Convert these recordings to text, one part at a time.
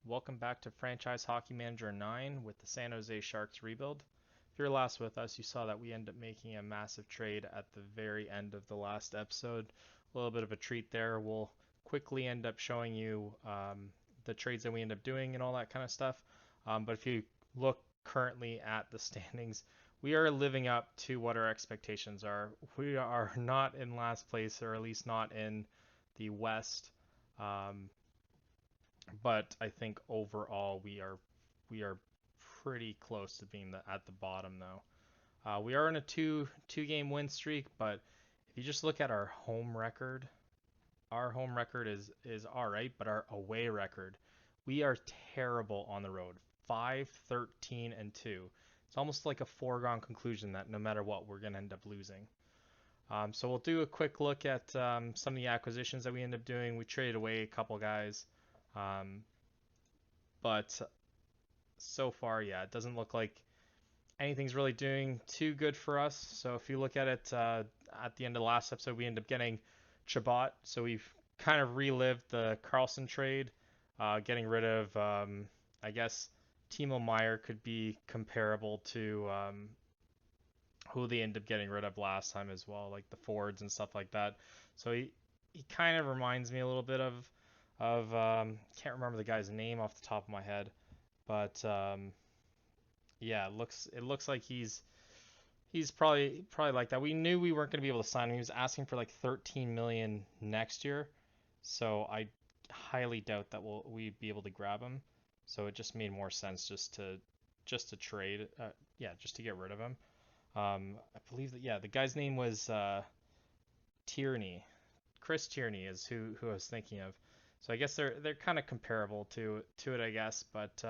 Welcome back to Franchise Hockey Manager 9 with the San Jose Sharks rebuild. If you're last with us, you saw that we ended up making a massive trade at the very end of the last episode. A little bit of a treat there. We'll quickly end up showing you the trades that we end up doing and all that kind of stuff. But if you look currently at the standings, we are living up to what our expectations are. We are not in last place, or at least not in the West. Um, but I think overall we are pretty close to being at the bottom though. We are in a two game win streak, but if you just look at our home record is all right, but our away record, we are terrible on the road. 5-13-2. It's almost like a foregone conclusion that no matter what, we're gonna end up losing. So we'll do a quick look at some of the acquisitions that we end up doing. We traded away a couple guys. Um, but so far, yeah, it doesn't look like anything's really doing too good for us. So if you look at it at the end of the last episode, we end up getting Chabot. So we've kind of relived the Carlson trade, getting rid of, I guess, Timo Meyer could be comparable to who they ended up getting rid of last time as well, like the Fords and stuff like that. So he kind of reminds me a little bit of can't remember the guy's name off the top of my head, but yeah, it looks like he's probably like that. We knew we weren't going to be able to sign him. He was asking for like 13 million next year, so I highly doubt that we'd be able to grab him. So it just made more sense just to trade, yeah, just to get rid of him. I believe that yeah, the guy's name was Tierney. Chris Tierney is who I was thinking of. So I guess they're kind of comparable to it, I guess. But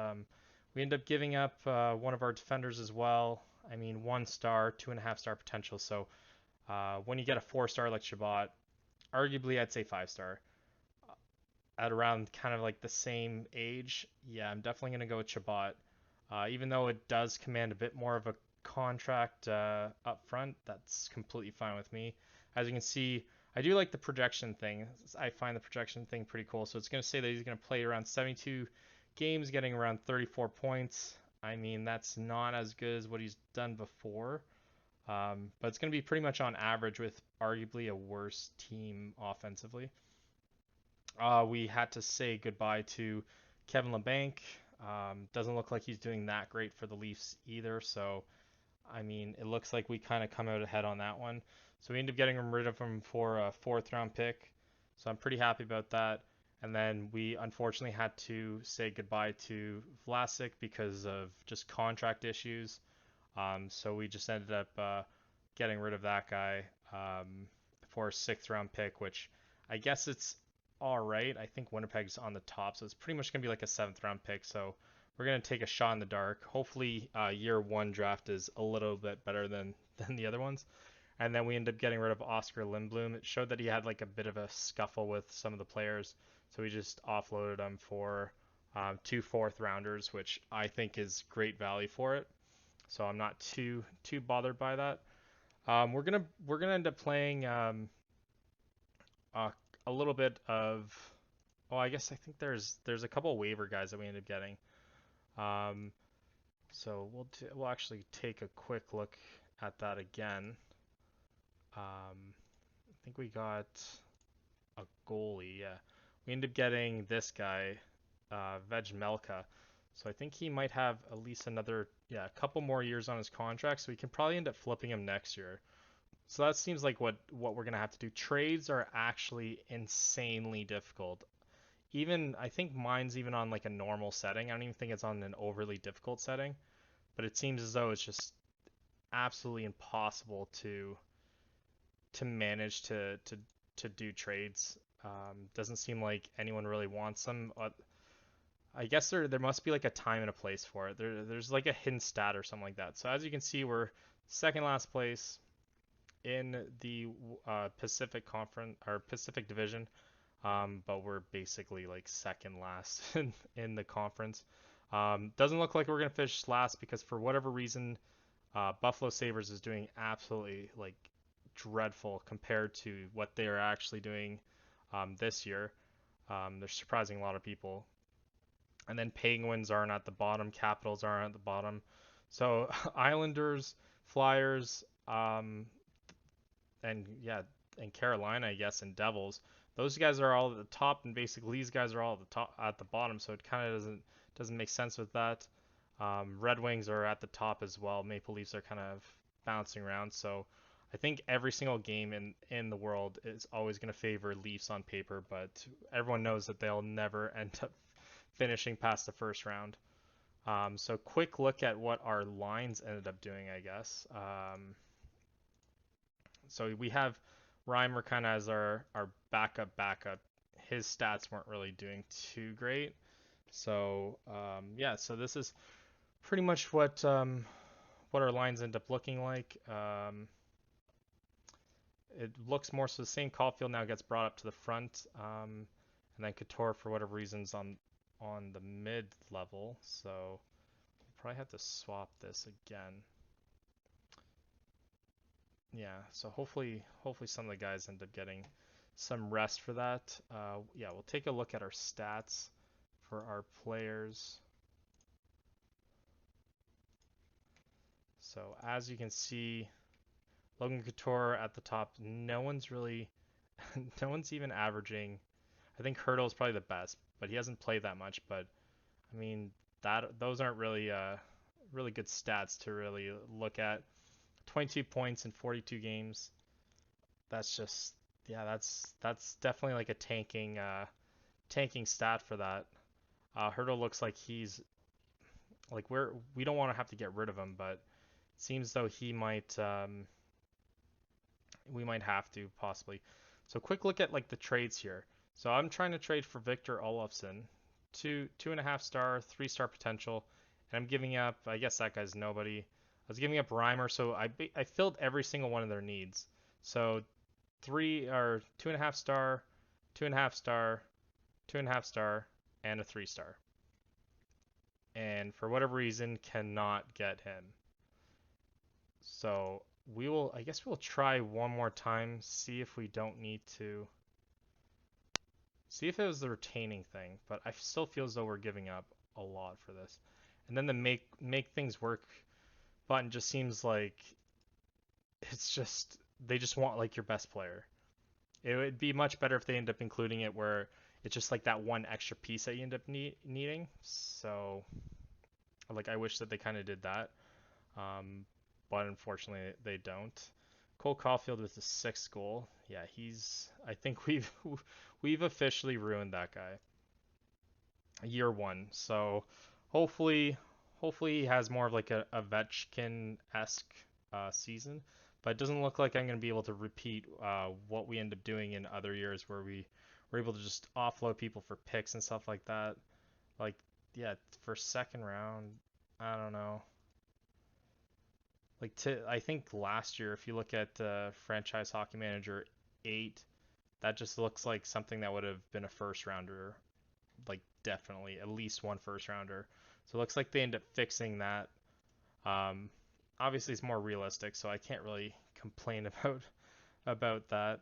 we end up giving up one of our defenders as well. I mean, 1 star, 2.5 star potential. So when you get a 4 star like Shabbat, arguably I'd say 5 star. At around kind of like the same age, yeah, I'm definitely gonna go with Shabbat. Even though it does command a bit more of a contract up front, that's completely fine with me. As you can see, I do like the projection thing. I find the projection thing pretty cool. So it's going to say that he's going to play around 72 games, getting around 34 points. I mean, that's not as good as what he's done before, but it's going to be pretty much on average with arguably a worse team offensively. We had to say goodbye to Kevin LeBanc. Doesn't look like he's doing that great for the Leafs either. So, I mean, it looks like we kind of come out ahead on that one. So we ended up getting rid of him for a fourth round pick. So I'm pretty happy about that. And then we unfortunately had to say goodbye to Vlasic because of just contract issues. So we just ended up getting rid of that guy for a sixth round pick, which I guess it's all right. I think Winnipeg's on the top, so it's pretty much gonna be like a seventh round pick. So we're gonna take a shot in the dark. Hopefully, year one draft is a little bit better than the other ones. And then we end up getting rid of Oscar Lindblom. It showed that he had like a bit of a scuffle with some of the players, so we just offloaded him for 2 fourth rounders, which I think is great value for it. So I'm not too bothered by that. We're gonna end up playing a, a little bit of. Oh, I guess I think there's a couple waiver guys that we end up getting. Um, so we'll actually take a quick look at that again. I think we got a goalie. Yeah, we end up getting this guy, Veg Melka. So I think he might have at least another, yeah, a couple more years on his contract. So we can probably end up flipping him next year. So that seems like what we're gonna have to do. Trades are actually insanely difficult. Even I think mine's even on like a normal setting. I don't even think it's on an overly difficult setting, but it seems as though it's just absolutely impossible to manage to do trades. Doesn't seem like anyone really wants them. I guess there must be like a time and a place for it. There's like a hidden stat or something like that. So as you can see, we're second last place in the Pacific Conference or Pacific Division, but we're basically like second last in the conference. Doesn't look like we're gonna finish last because for whatever reason, Buffalo Sabres is doing absolutely like dreadful compared to what they are actually doing this year. They're surprising a lot of people. And then Penguins aren't at the bottom, Capitals aren't at the bottom. So Islanders, Flyers, and yeah, and Carolina, I guess, and Devils. Those guys are all at the top, and basically these guys are all at the top at the bottom. So it kind of doesn't make sense with that. Red Wings are at the top as well. Maple Leafs are kind of bouncing around. So I think every single game in the world is always going to favor Leafs on paper, but everyone knows that they'll never end up finishing past the first round. So quick look at what our lines ended up doing, I guess. So we have Reimer kind of as our backup. His stats weren't really doing too great. So yeah, so this is pretty much what our lines end up looking like. It looks more so the same. Caulfield now gets brought up to the front, and then Couture for whatever reasons on the mid level. So we'll probably have to swap this again. Yeah, so hopefully some of the guys end up getting some rest for that. Yeah, we'll take a look at our stats for our players. So as you can see, Logan Couture at the top. No one's really, no one's even averaging. I think Hurdle is probably the best, but he hasn't played that much. But I mean, those aren't really really good stats to really look at. 22 points in 42 games. That's just yeah, that's definitely like a tanking stat for that. Hurdle looks like he's like we don't want to have to get rid of him, but it seems though he might we might have to possibly. So quick look at like the trades here. So I'm trying to trade for Victor Olofsson, 2.5 star, 3 star potential, and I'm giving up. I guess that guy's nobody. I was giving up Reimer, so I filled every single one of their needs. So 2.5 star, 2.5 star, 2.5 star, and a 3 star. And for whatever reason, cannot get him. So I guess we'll try one more time, see if we don't need to, see if it was the retaining thing, but I still feel as though we're giving up a lot for this. And then the make things work button just seems like it's just, they just want like your best player. It would be much better if they end up including it where it's just like that one extra piece that you end up needing. So like I wish that they kind of did that. But unfortunately they don't. Cole Caulfield with the 6th goal. Yeah, he's. I think we've officially ruined that guy. Year one. So hopefully he has more of like a Ovechkin-esque season. But it doesn't look like I'm going to be able to repeat what we end up doing in other years where we were able to just offload people for picks and stuff like that. Like yeah, for second round, I don't know. Like I think last year, if you look at Franchise Hockey Manager 8, that just looks like something that would have been a first rounder, like definitely at least one first rounder. So it looks like they end up fixing that. Um, Obviously, it's more realistic, so I can't really complain about that.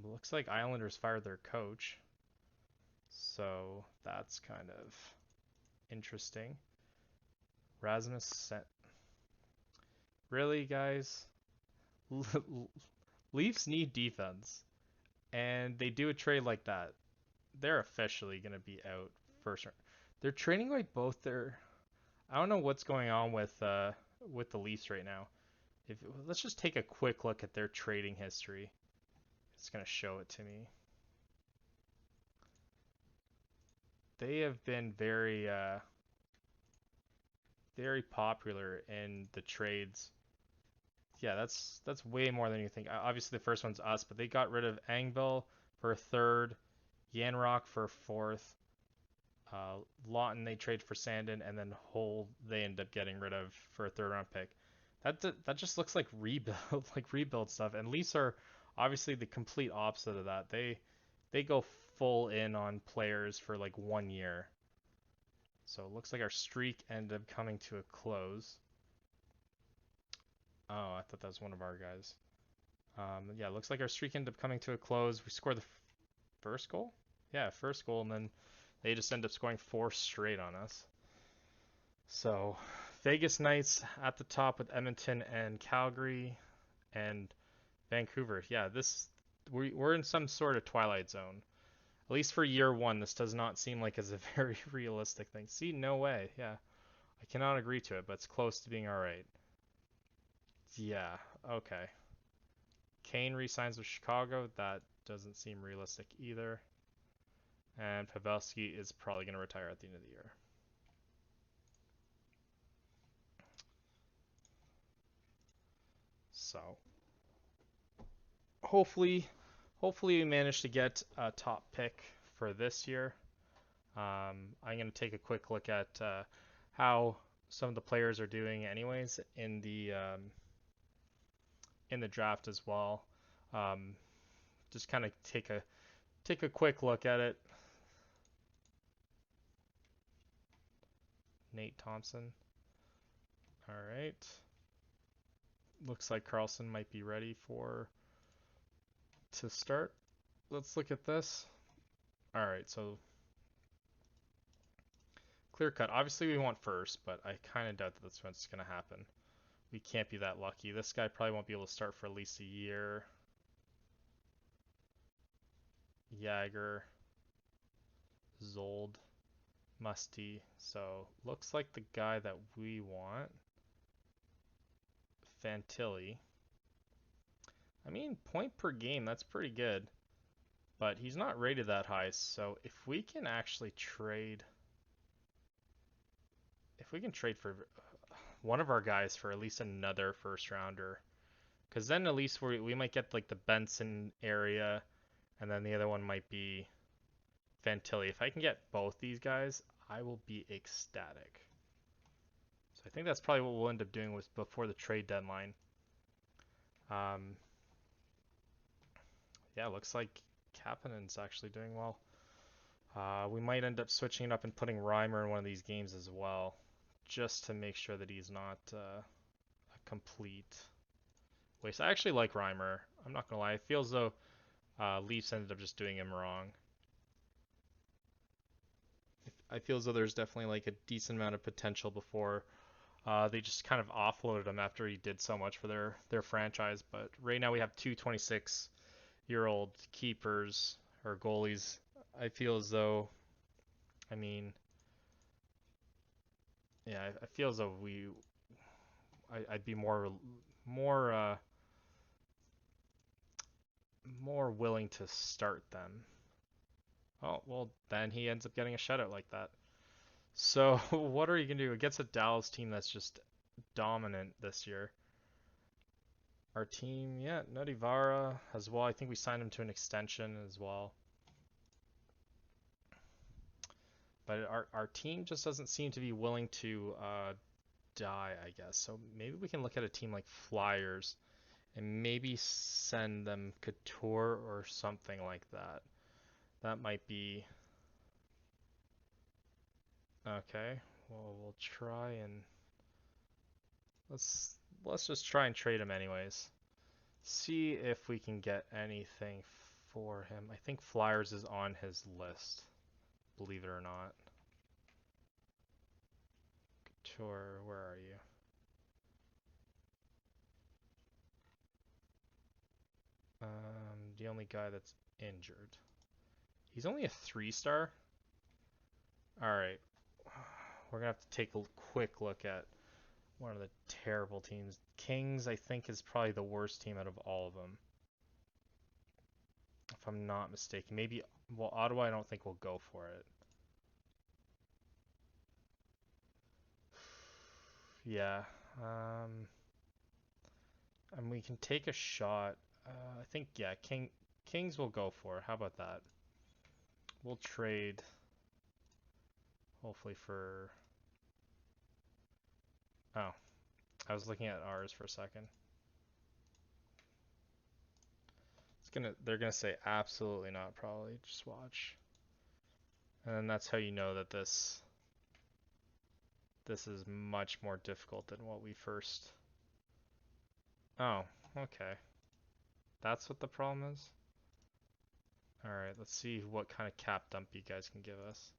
Looks like Islanders fired their coach, so that's kind of interesting. Rasmus sent. Really, guys? Leafs need defense, and they do a trade like that. They're officially going to be out first round. They're trading like both their. I don't know what's going on with the Leafs right now. If let's just take a quick look at their trading history. It's going to show it to me. They have been very popular in the trades. Yeah, that's way more than you think. Obviously, the first one's us, but they got rid of Engvall for a third, Yanrock for a fourth, Lawton they trade for Sandin, and then Hole they end up getting rid of for a third round pick. That just looks like rebuild like rebuild stuff. And Leafs are obviously the complete opposite of that. They go full in on players for like 1 year. So it looks like our streak ended up coming to a close. Oh, I thought that was one of our guys. Yeah, it looks like our streak ended up coming to a close. We scored the first goal. Yeah, first goal, and then They just end up scoring 4 straight on us. So Vegas Knights at the top with Edmonton and Calgary and Vancouver. Yeah, we're in some sort of twilight zone. At least for year one, this does not seem like it's a very realistic thing. See, no way. Yeah, I cannot agree to it, but it's close to being all right. Yeah, okay. Kane resigns with Chicago. That doesn't seem realistic either. And Pavelski is probably going to retire at the end of the year. So hopefully, hopefully we manage to get a top pick for this year. I'm going to take a quick look at how some of the players are doing, anyways, in the draft as well. Um, just kind of take a quick look at it. Nate Thompson. All right. Looks like Carlson might be ready to start. Let's look at this. All right, so clear cut. Obviously, we want first, but I kind of doubt that that's what's going to happen. We can't be that lucky. This guy probably won't be able to start for at least a year. Jagger, Zold, Musty. So looks like the guy that we want. Fantilli. I mean, point per game, that's pretty good. But he's not rated that high, so if we can actually trade... If we can trade for one of our guys for at least another first rounder, because then at least we might get like the Benson area, and then the other one might be Fantilli. If I can get both these guys, I will be ecstatic. So I think that's probably what we'll end up doing with before the trade deadline. Yeah, looks like Kapanen's actually doing well. We might end up switching it up and putting Reimer in one of these games as well, just to make sure that he's not a complete waste. I actually like Reimer. I'm not gonna lie. It feels though Leafs ended up just doing him wrong. I feel as though there's definitely like a decent amount of potential before they just kind of offloaded him after he did so much for their franchise. But right now we have two 26-year-old keepers or goalies. I feel as though, I mean, yeah, I feel as though I'd be more more willing to start them. Oh, well, then he ends up getting a shutout like that. So, what are you going to do against a Dallas team that's just dominant this year? Our team, yeah, Nutty Vara as well. I think we signed him to an extension as well. But our team just doesn't seem to be willing to die, I guess. So maybe we can look at a team like Flyers and maybe send them Couture or something like that. That might be okay. Well, we'll try and let's just try and trade him anyways. See if we can get anything for him. I think Flyers is on his list, believe it or not. Couture, where are you? The only guy that's injured. He's only a 3-star. All right, we're gonna have to take a quick look at one of the terrible teams. Kings, I think, is probably the worst team out of all of them, if I'm not mistaken. Maybe, well, Ottawa, I don't think will go for it. Yeah, and we can take a shot. I think, yeah, Kings will go for it. How about that? We'll trade, hopefully for. Oh, I was looking at ours for a second. They're gonna say absolutely not, probably. Just watch. And then that's how you know that this is much more difficult than what we first. Oh, okay. That's what the problem is? Alright, let's see what kind of cap dump you guys can give us.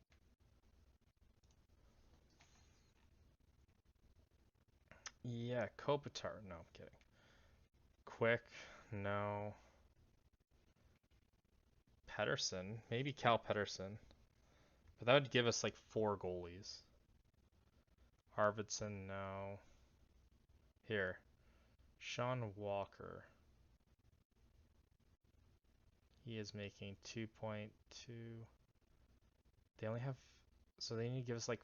Yeah, Kopitar. No, I'm kidding. Quick. No. Pedersen. Maybe Cal Pedersen. But that would give us like four goalies. Arvidsson, no. Here. Sean Walker. He is making 2.2. They only have. So they need to give us like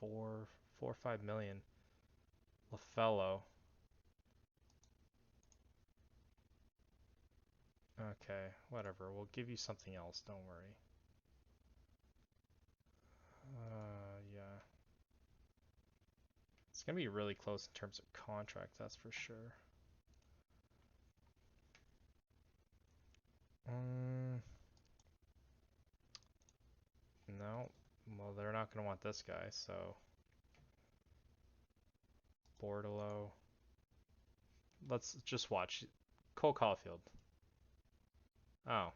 4 or 5 million. LaFellow. Okay, whatever. We'll give you something else. Don't worry. Yeah. It's gonna be really close in terms of contract, that's for sure. No. Well, they're not gonna want this guy, so Bordelot. Let's just watch. Cole Caulfield. Oh.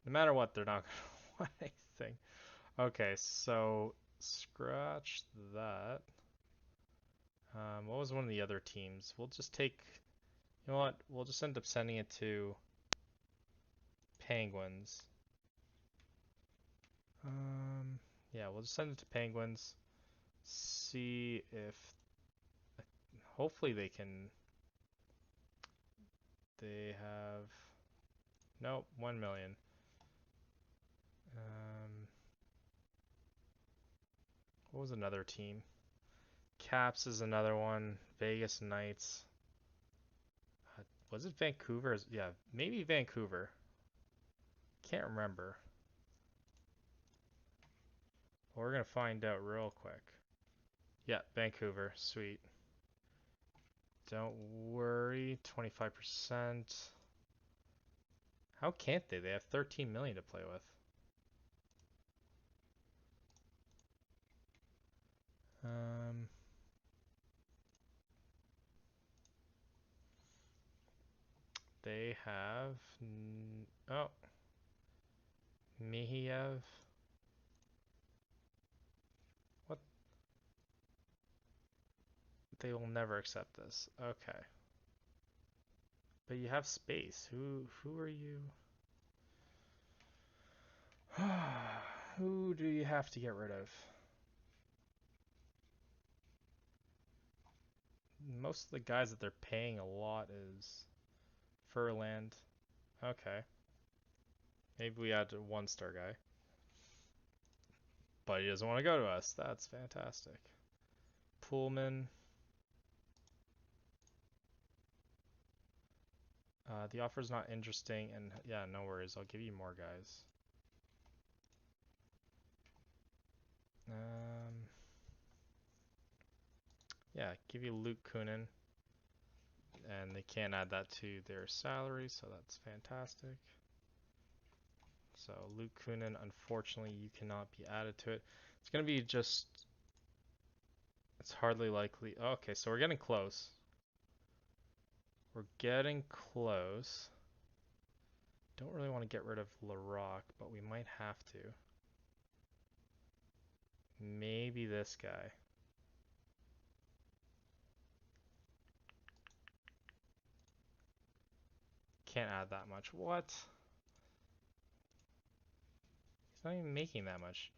No matter what, they're not gonna want anything. Okay, so scratch that. What was one of the other teams? We'll just take. You know what? We'll just end up sending it to Penguins. Yeah, we'll just send it to Penguins. See if hopefully they can. They have nope, 1 million. What was another team? Caps is another one. Vegas Knights. Was it Vancouver? Yeah, maybe Vancouver. Can't remember. Well, we're gonna find out real quick. Yeah, Vancouver. Sweet. Don't worry. 25%. How can't they? They have 13 million to play with. They have oh Mihiev. What? They will never accept this. Okay. But you have space. Who are you? Who do you have to get rid of? Most of the guys that they're paying a lot is Furland. Okay. Maybe we add a 1-star guy. But he doesn't want to go to us. That's fantastic. Pullman. The offer's not interesting, and yeah, no worries. I'll give you more guys. Yeah, give you Luke Kunin, and they can't add that to their salary, so that's fantastic. So Luke Kunin, unfortunately, you cannot be added to it. It's gonna be just. It's hardly likely. Okay, so we're getting close. We're getting close. Don't really want to get rid of Larocque, but we might have to. Maybe this guy. Can't add that much. What? He's not even making that much.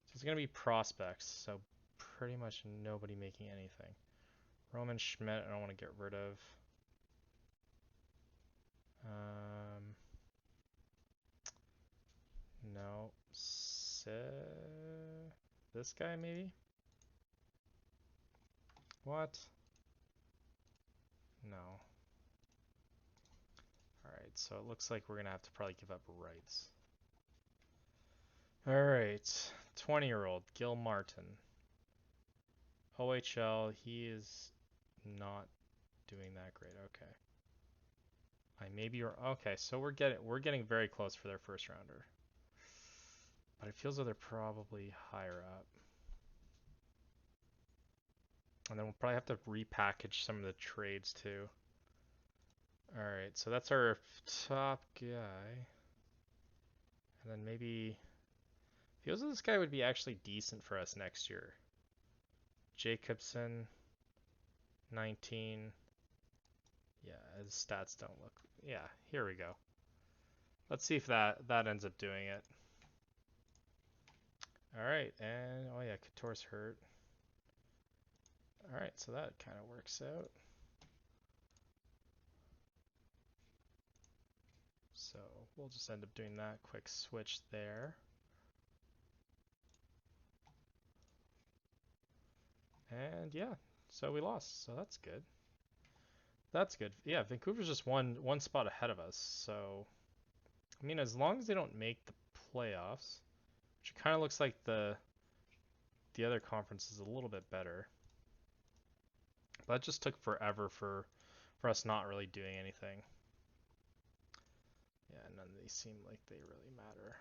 So it's going to be prospects, so pretty much nobody making anything. Roman Schmidt, I don't want to get rid of. No. This guy, maybe? What? No. Alright, so it looks like we're going to have to probably give up rights. Alright, 20-year-old Gil Martin. OHL, he is not doing that great. Okay. Okay, so we're getting very close for their first rounder. But it feels like they're probably higher up. And then we'll probably have to repackage some of the trades too. Alright, so that's our top guy. And then maybe feels like this guy would be actually decent for us next year. Jacobson. 19. Yeah, his stats don't look. Yeah, here we go. Let's see if that ends up doing it. All right, and oh yeah, Couture's hurt. All right, so that kind of works out. So we'll just end up doing that quick switch there. And yeah, so we lost. So that's good. That's good. Yeah, Vancouver's just one spot ahead of us. So I mean, as long as they don't make the playoffs, which kind of looks like the other conference is a little bit better. But it just took forever for us not really doing anything. Yeah, none of these seem like they really matter.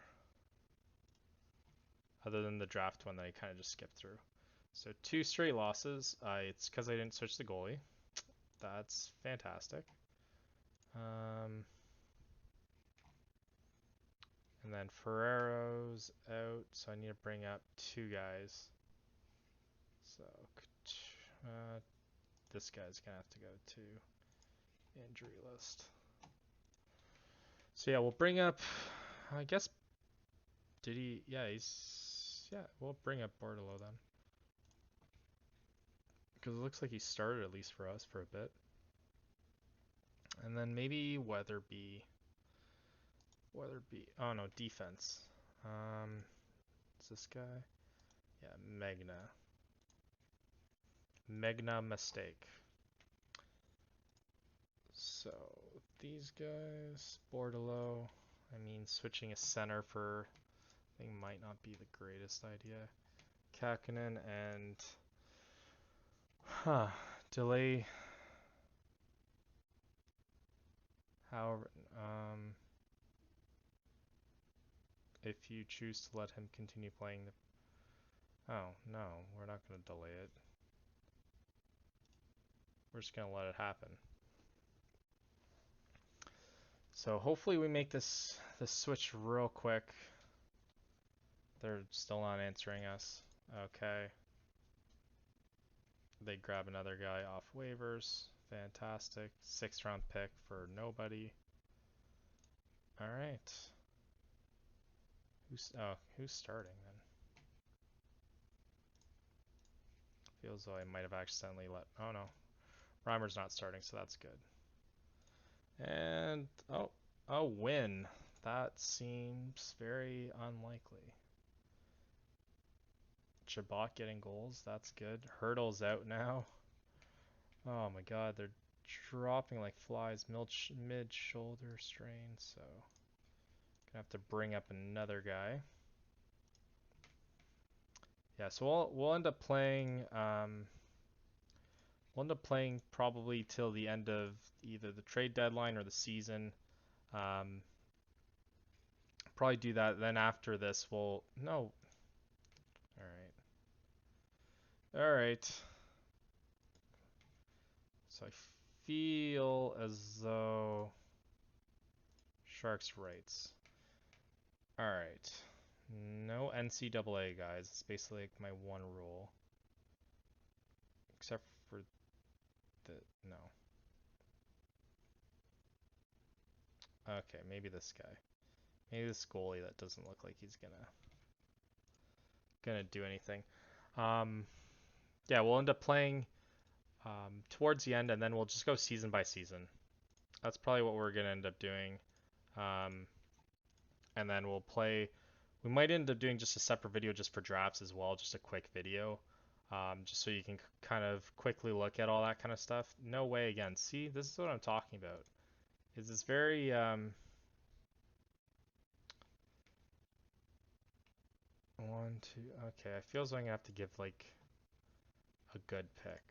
Other than the draft one that I kind of just skipped through. So 2 straight losses. It's because I didn't switch the goalie. That's fantastic. And then Ferrero's out, so I need to bring up 2 guys. So this guy's gonna have to go to injury list. So yeah, we'll bring up. I guess did he? Yeah, we'll bring up Bordelot then, because it looks like he started at least for us for a bit. And then maybe Weatherby. Oh no, defense. Is this guy? Yeah, Megna mistake. So these guys, Bordelot. I mean, switching a center for thing might not be the greatest idea. Kakinen and delay. However, if you choose to let him continue playing the. Oh no, we're not gonna delay it. We're just gonna let it happen. So hopefully we make this switch real quick. They're still not answering us. Okay. They grab another guy off waivers. Fantastic. 6th round pick for nobody. All right. Who's starting then? Feels though I might have accidentally let. Oh no, Reimer's not starting, so that's good. And a win. That seems very unlikely. Chabot getting goals. That's good. Hurdle's out now. Oh my God, they're dropping like flies. Mid shoulder strain. So gonna have to bring up another guy. Yeah, so we'll end up playing. We'll end up playing probably till the end of either the trade deadline or the season. Probably do that. Then after this, we'll no. All right. All right. So I feel as though Sharks rights. All right. No NCAA guys. It's basically like my one rule. Except for the no. Okay, maybe this guy. Maybe this goalie that doesn't look like he's gonna do anything. Yeah, we'll end up playing towards the end, and then we'll just go season by season. That's probably what we're gonna end up doing. Um, and then we'll play. We might end up doing just a separate video just for drafts as well, just a quick video, just so you can kind of quickly look at all that kind of stuff. No way again. See, this is what I'm talking about. Is this very one, two. Okay, I feel as though I'm gonna have to give like a good pick.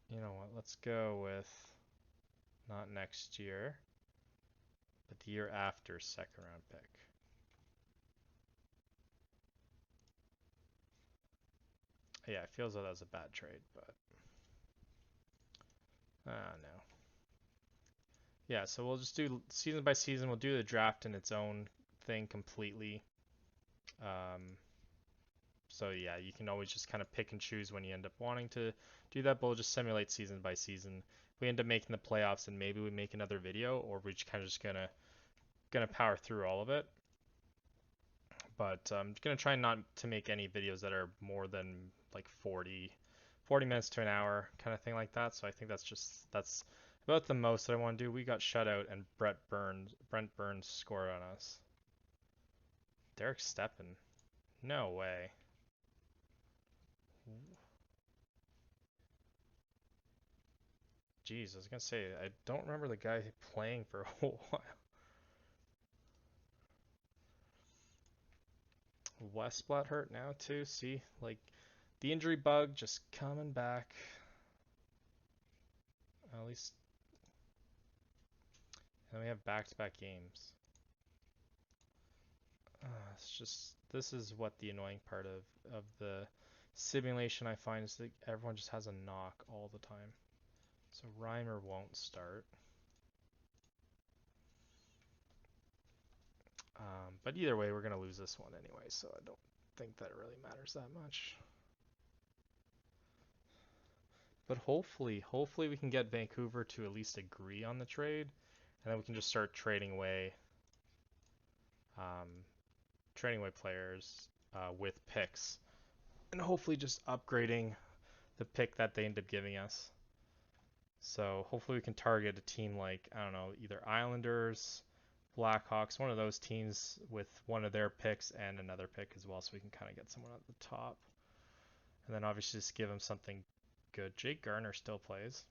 You know what? Let's go with not next year, but the year after 2nd round pick. Yeah, it feels like that was a bad trade, but no. Yeah, so we'll just do season by season. We'll do the draft in its own thing completely. Um, So yeah, you can always just kind of pick and choose when you end up wanting to do that, but we'll just simulate season by season. We end up making the playoffs and maybe we make another video, or we're just kind of just gonna power through all of it. But I'm gonna try not to make any videos that are more than like 40 minutes to an hour kind of thing like that. So I think that's about the most that I want to do. We got shut out and Brent Burns scored on us. Derek Steppen. No way. Jeez, I was gonna say I don't remember the guy playing for a whole while. Westblatt hurt now too. See, like the injury bug just coming back. At least, and we have back-to-back games. It's just this is what the annoying part of the simulation I find is that everyone just has a knock all the time. So Reimer won't start. But either way, we're gonna lose this one anyway, so I don't think that it really matters that much. But hopefully we can get Vancouver to at least agree on the trade, and then we can just start um, trading away players with picks, and hopefully just upgrading the pick that they end up giving us. So hopefully we can target a team like, I don't know, either Islanders, Blackhawks, one of those teams with one of their picks and another pick as well, so we can kind of get someone at the top. And then obviously just give them something good. Jake Garner still plays.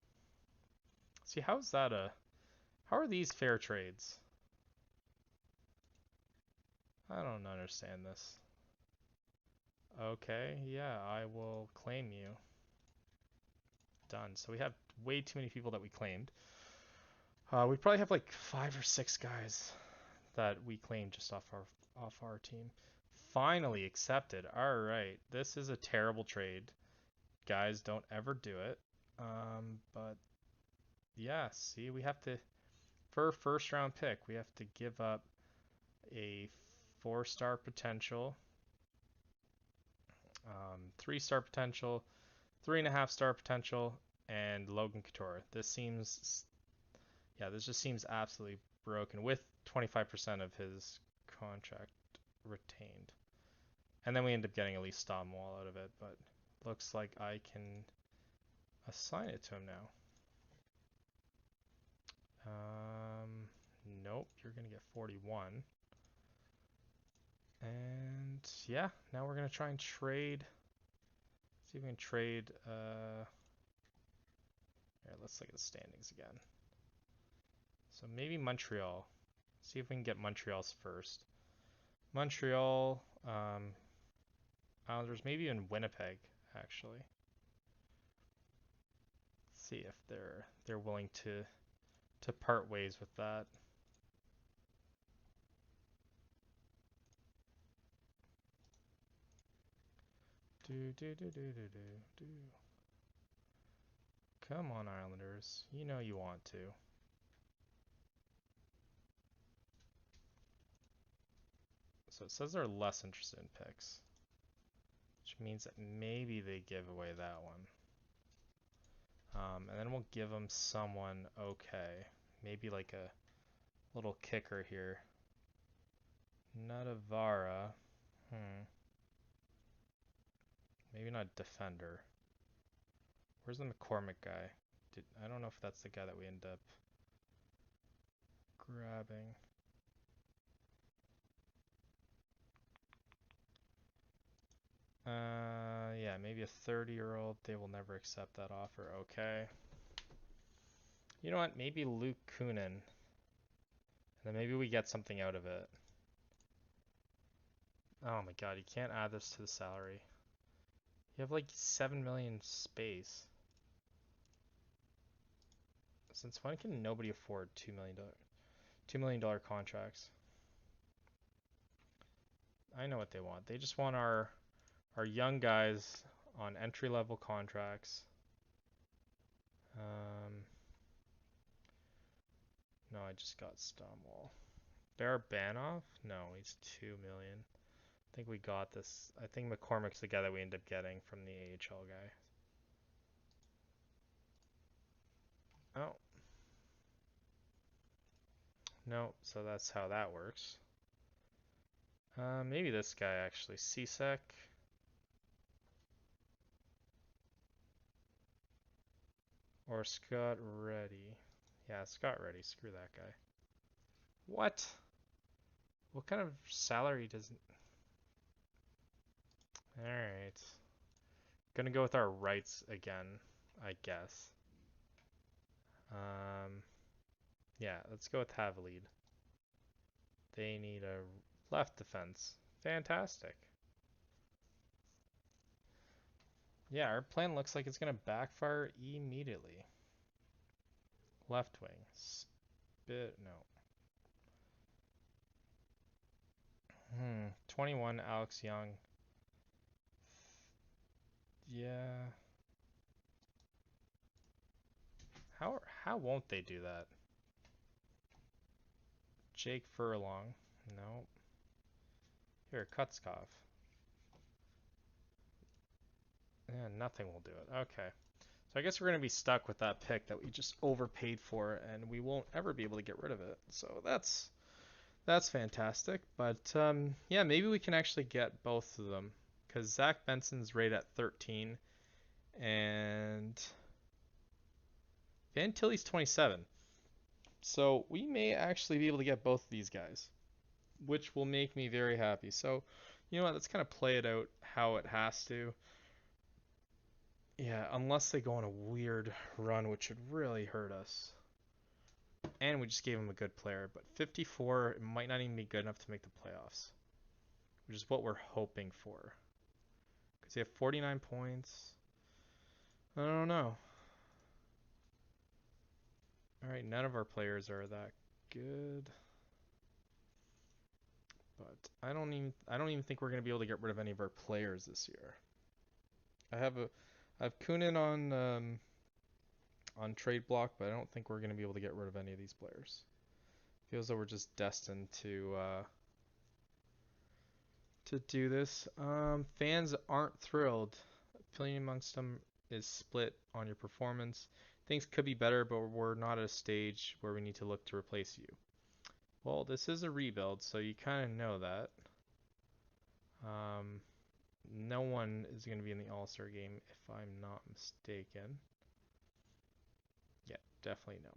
See, how are these fair trades? I don't understand this. Okay, yeah, I will claim you. Done. So we have way too many people that we claimed. We probably have like 5 or 6 guys that we claimed just off our team. Finally accepted. All right, this is a terrible trade, guys. Don't ever do it. But yeah, see, we have to for a first round pick, we have to give up a 4-star potential, 3-star potential, 3.5-star potential, and Logan Couture. This just seems absolutely broken with 25% of his contract retained. And then we end up getting at least Stonewall out of it, but looks like I can assign it to him now. Nope, you're gonna get 41. And yeah, now we're gonna try and trade. See if we can trade. Here, let's look at the standings again. So maybe Montreal. See if we can get Montreal's first. Montreal, Islanders, maybe even Winnipeg, actually. See if they're willing to part ways with that. Do do do do do do do. Come on, Islanders. You know you want to. So it says they're less interested in picks, which means that maybe they give away that one. And then we'll give them someone okay. Maybe like a little kicker here. Natavara. Maybe not defender. Where's the McCormick guy? I don't know if that's the guy that we end up grabbing. Yeah, maybe a 30-year-old. They will never accept that offer. Okay. You know what? Maybe Luke Kunin. And then maybe we get something out of it. Oh my god, you can't add this to the salary. You have like 7 million space. Since when can nobody afford $2 million contracts? I know what they want. They just want our young guys on entry level contracts. No, I just got Stonewall. Banoff? No, he's 2 million. I think we got this. I think McCormick's the guy that we end up getting from the AHL guy. Oh, no, so that's how that works. Maybe this guy actually. CSEC. Or Scott Reddy. Yeah, Scott Reddy. Screw that guy. What? What kind of salary does... Alright. Gonna go with our rights again, I guess. Um, yeah, let's go with Havlead. They need a left defense. Fantastic. Yeah, our plan looks like it's gonna backfire immediately. Left wing. Spit. No. 21, Alex Young. Yeah. How won't they do that? Jake Furlong. No. Here, Kutskov. Yeah, nothing will do it. Okay. So I guess we're going to be stuck with that pick that we just overpaid for, and we won't ever be able to get rid of it. So that's fantastic. But yeah, maybe we can actually get both of them because Zach Benson's right at 13, and Van Tilly's 27. So we may actually be able to get both of these guys, which will make me very happy. So, you know what? Let's kind of play it out how it has to. Yeah, unless they go on a weird run, which would really hurt us. And we just gave him a good player, but 54 it might not even be good enough to make the playoffs, which is what we're hoping for. Because they have 49 points. I don't know. All right, none of our players are that good. But I don't even think we're gonna be able to get rid of any of our players this year. I have Kunin on trade block, but I don't think we're gonna be able to get rid of any of these players. Feels like we're just destined to do this. Fans aren't thrilled. Opinion amongst them is split on your performance. Things could be better, but we're not at a stage where we need to look to replace you. Well, this is a rebuild, so you kind of know that. Um, no one is going to be in the All-Star game, if I'm not mistaken. Yeah, definitely no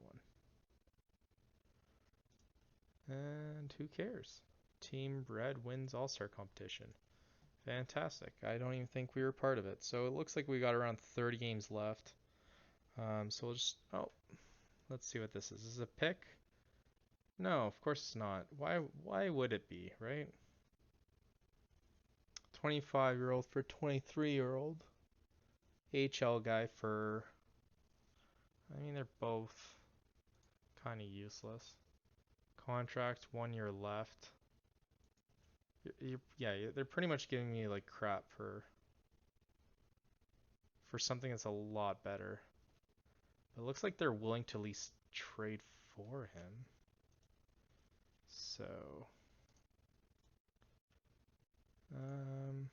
one. And who cares? Team Red wins All-Star competition. Fantastic. I don't even think we were part of it. So it looks like we got around 30 games left. So we'll just... Oh, let's see what this is. Is this a pick? No, of course it's not. Why would it be, right? 25-year-old for 23-year-old. HL guy for... I mean, they're both kind of useless. Contract, 1 year left. Yeah, they're pretty much giving me like crap for something that's a lot better. It looks like they're willing to at least trade for him. So, um,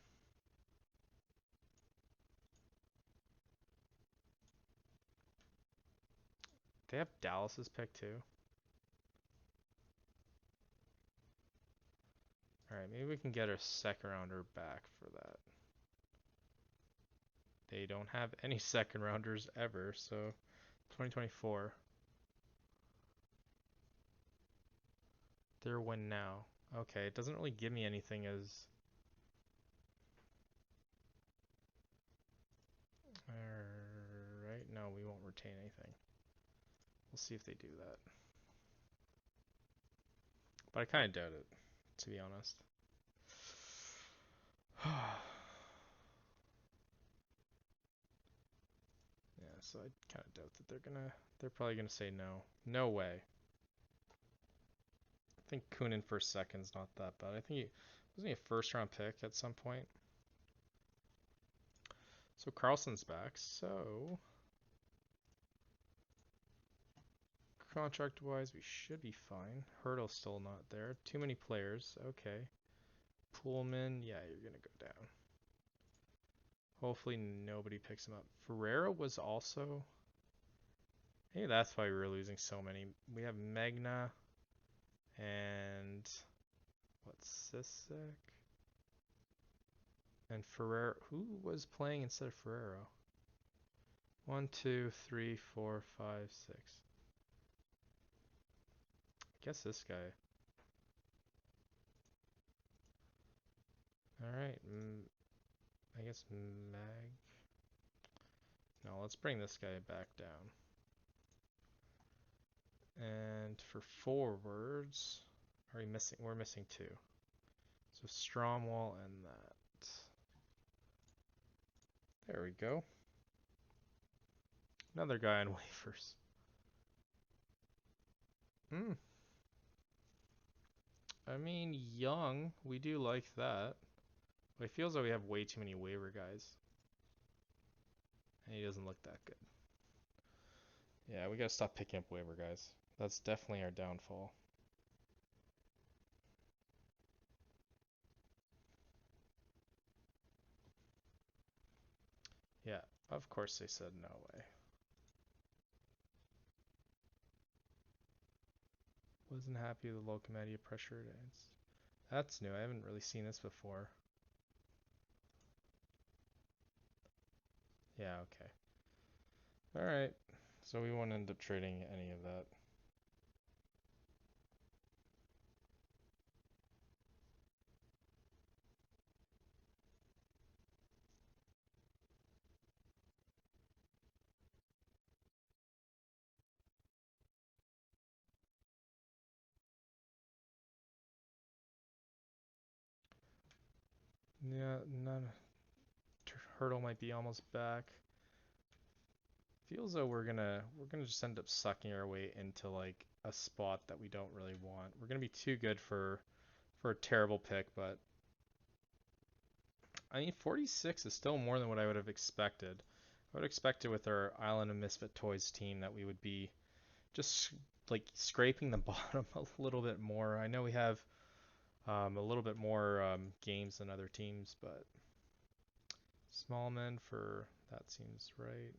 they have Dallas's pick too. All right, maybe we can get a second rounder back for that. They don't have any second rounders ever, so 2024. Their win now. Okay, it doesn't really give me anything as... Alright, no, we won't retain anything. We'll see if they do that. But I kind of doubt it, to be honest. Yeah, so I kind of doubt that they're probably gonna say no. No way. I think Kunin for second's not that bad. I think wasn't he a first round pick at some point? So Carlson's back, so contract wise we should be fine. Hurdle's still not there. Too many players, okay. Pullman, yeah, you're gonna go down. Hopefully nobody picks him up. Ferreira was also. Hey, that's why we were losing so many. We have Magna and what's Sisek and Ferrero. Who was playing instead of Ferrero? 1, 2, 3, 4, 5, 6. I guess this guy. All right, I guess Mag. No, let's bring this guy back down. And for forwards, are we missing? We're missing 2. So Stromwall and that. There we go. Another guy on waivers. Hmm. I mean, young. We do like that. But it feels like we have way too many waiver guys. And he doesn't look that good. Yeah, we gotta stop picking up waiver guys. That's definitely our downfall. Yeah, of course they said no way. Wasn't happy with the low command pressure. That's new. I haven't really seen this before. Yeah, okay. Alright. So we won't end up trading any of that. Yeah, none. Hurdle might be almost back. Feels though we're gonna just end up sucking our way into like a spot that we don't really want. We're gonna be too good for a terrible pick, but I mean 46 is still more than what I would have expected. I would expect it with our Island of Misfit Toys team that we would be just like scraping the bottom a little bit more. I know we have a little bit more games than other teams, but small men for that seems right.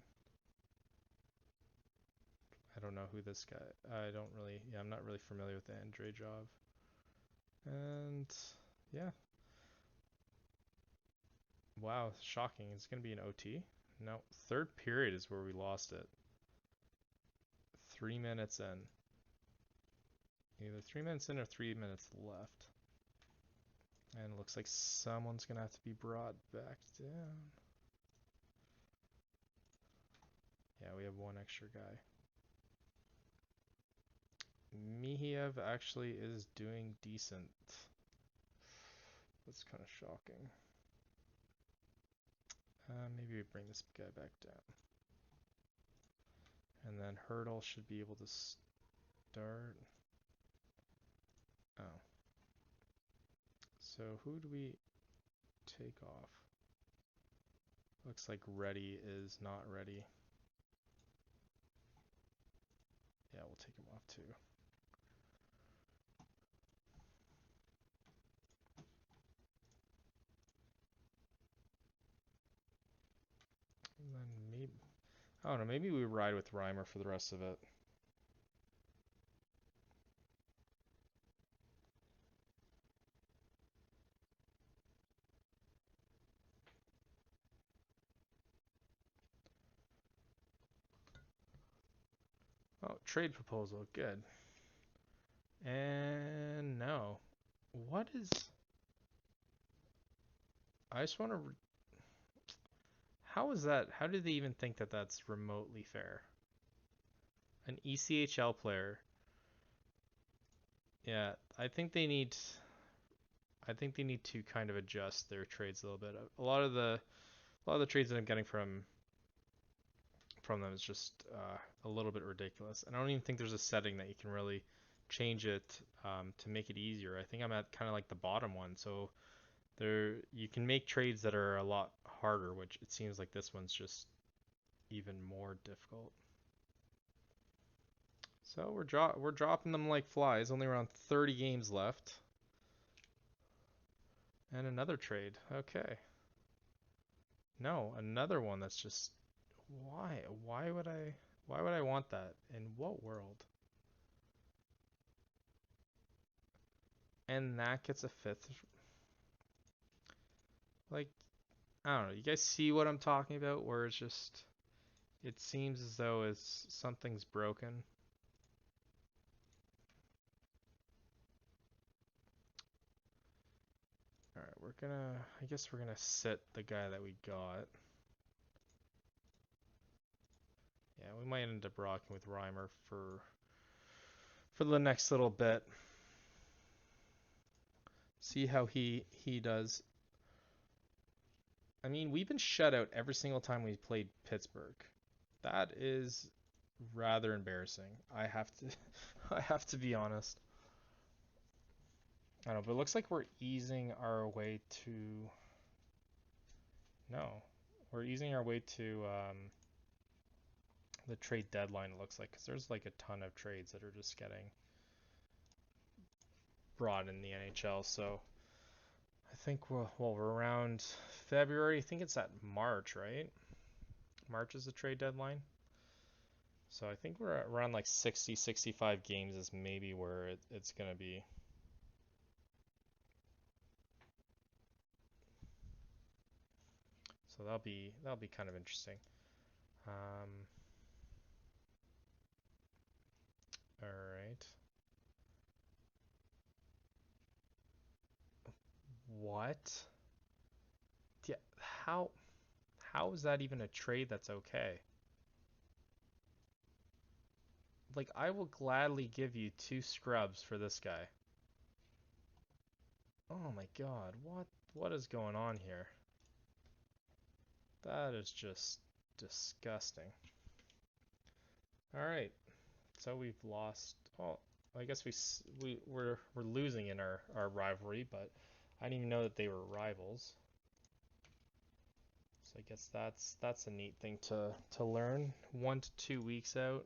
I don't know who this guy. I don't really. Yeah, I'm not really familiar with the Andre job. And yeah, wow, shocking. It's gonna be an OT. No, third period is where we lost it. 3 minutes in. Either 3 minutes in or 3 minutes left. And it looks like someone's gonna have to be brought back down. Yeah, we have one extra guy. Mihiev actually is doing decent. That's kind of shocking. Maybe we bring this guy back down. And then Hurdle should be able to start. Oh. So who do we take off? Looks like Ready is not ready. Yeah, we'll take him off too. And then maybe, I don't know, maybe we ride with Reimer for the rest of it. Oh, trade proposal, good. And no. What is... I just want to... How is that? How do they even think that that's remotely fair? An ECHL player. Yeah, I think they need to kind of adjust their trades a little bit. A lot of the trades that I'm getting from them is just a little bit ridiculous. And I don't even think there's a setting that you can really change it to make it easier. I think I'm at kind of like the bottom one. So there you can make trades that are a lot harder, which it seems like this one's just even more difficult. So we're dropping them like flies. Only around 30 games left. And another trade. Okay. No, another one that's just why? Why would I want that? In what world? And that gets a fifth. Like, I don't know. You guys see what I'm talking about? Where it's just it seems as though it's something's broken. All right, I guess we're gonna sit the guy that we got. Yeah, we might end up rocking with Reimer for the next little bit. See how he does. I mean, we've been shut out every single time we played Pittsburgh. That is rather embarrassing. I have to I have to be honest. I don't know, but it looks like we're easing our way to no. We're easing our way to the trade deadline, it looks like, because there's like a ton of trades that are just getting brought in the NHL. So I think we're around February. I think it's at March, right? March is the trade deadline. So I think we're around like 60, 65 games is maybe where it's going to be. So that'll be kind of interesting. Um, all right. What? Yeah, how how is that even a trade that's okay? Like I will gladly give you two scrubs for this guy. Oh my God, what is going on here? That is just disgusting. All right, so we've lost. Oh, I guess we're losing in our rivalry, but I didn't even know that they were rivals. So I guess that's a neat thing to learn. 1 to 2 weeks out.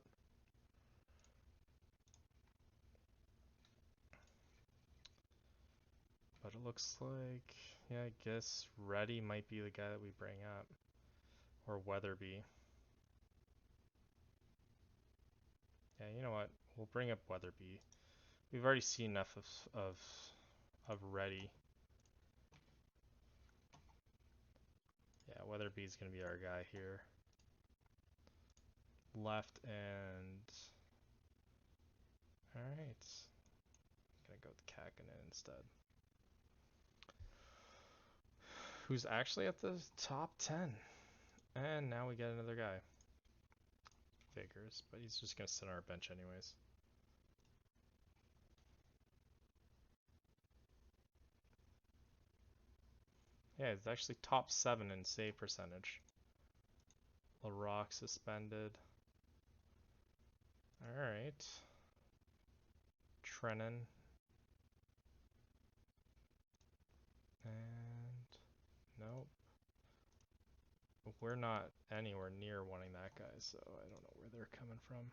But it looks like, yeah, I guess Reddy might be the guy that we bring up, or Weatherby. Yeah, you know what? We'll bring up Weatherby. We've already seen enough of Reddy. Yeah, Weatherby's gonna be our guy here. Left and all right. Gonna go with Kakinen instead. Who's actually at the top 10. And now we get another guy. Figures, but he's just gonna sit on our bench anyways. Yeah, it's actually top 7 in save percentage. LaRock suspended. Alright. Trennan. And nope. We're not anywhere near wanting that guy, so I don't know where they're coming from.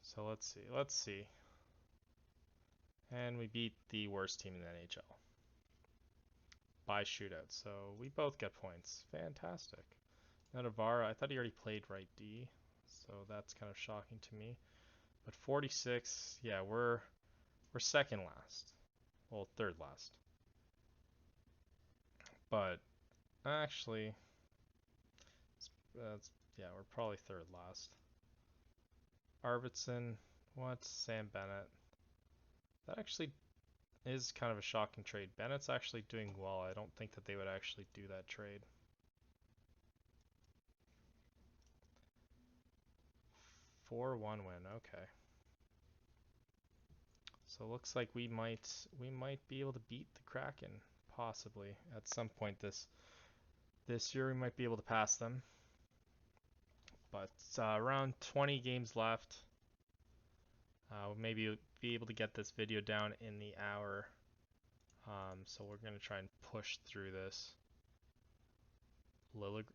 So let's see. Let's see. And we beat the worst team in the NHL by shootout. So we both get points. Fantastic. Now Navarra, I thought he already played right D, so that's kind of shocking to me. But 46, yeah, we're second last. Well, third last. But actually, yeah, we're probably third last. Arvidsson, what? Sam Bennett. That actually is kind of a shocking trade. Bennett's actually doing well. I don't think that they would actually do that trade. 4-1 win. Okay. So it looks like we might be able to beat the Kraken possibly at some point this year. We might be able to pass them. But around 20 games left. We'll maybe be able to get this video down in the hour. So we're gonna try and push through this. Lillig,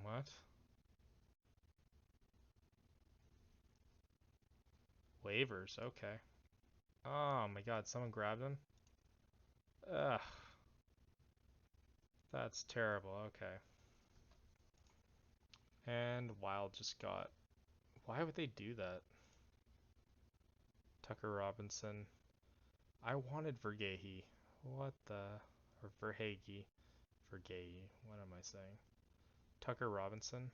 what? Waivers, okay. Oh my god, someone grabbed him? Ugh, that's terrible. Okay. And Wild just got... Why would they do that? Tucker Robinson. I wanted Vergehi. What the... Or Verhage. Vergehi. What am I saying? Tucker Robinson.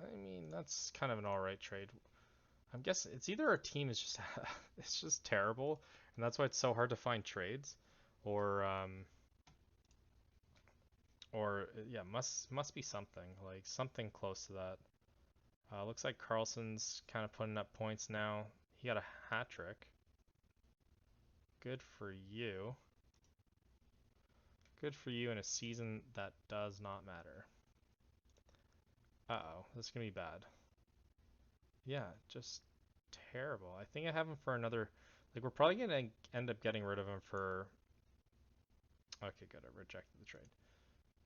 I mean, that's kind of an alright trade. I'm guessing it's either our team is just it's just terrible, and that's why it's so hard to find trades, or yeah, must be something like something close to that. Looks like Carlson's kind of putting up points now. He got a hat trick. Good for you. Good for you in a season that does not matter. Uh-oh, this is gonna be bad. Yeah, just terrible. I think I have him for another. Like we're probably gonna end up getting rid of him for. Okay, good. I rejected the trade.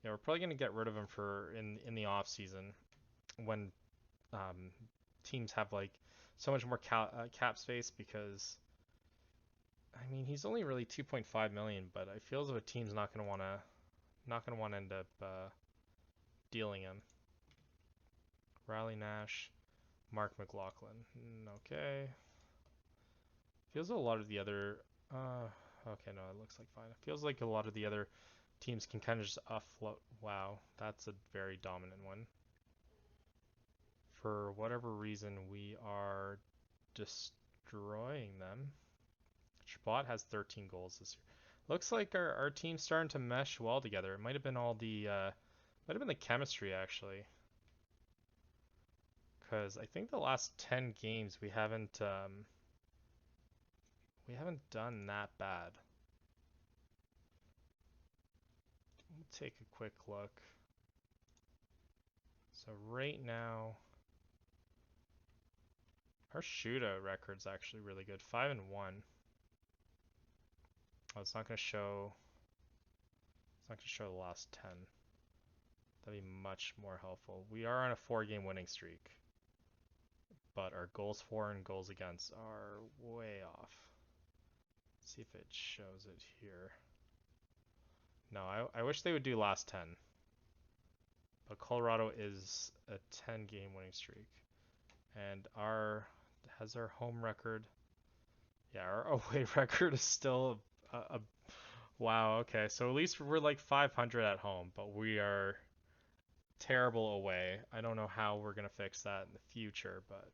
Yeah, we're probably gonna get rid of him for in the off season when um, teams have like so much more cap space because I mean he's only really 2.5 million, but I feel as though a team's not gonna want to end up dealing him. Riley Nash, Mark McLaughlin. Okay. Feels a lot of the other. Uh, okay, no, it looks like fine. It feels like a lot of the other teams can kind of just offload. Wow, that's a very dominant one. For whatever reason, we are destroying them. Shabbat has 13 goals this year. Looks like our team's starting to mesh well together. It might have been all the might have been the chemistry actually, because I think the last 10 games we haven't done that bad. We'll take a quick look. So right now, our shootout record's actually really good. 5-1. Oh, it's not gonna show. It's not gonna show the last 10. That'd be much more helpful. We are on a 4-game winning streak, but our goals for and goals against are way off. Let's see if it shows it here. No, I wish they would do last 10. But Colorado is a 10-game winning streak, and our home record. Yeah, our away record is still a wow. Okay, so at least we're like 500 at home, but we are terrible away. I don't know how we're gonna fix that in the future, but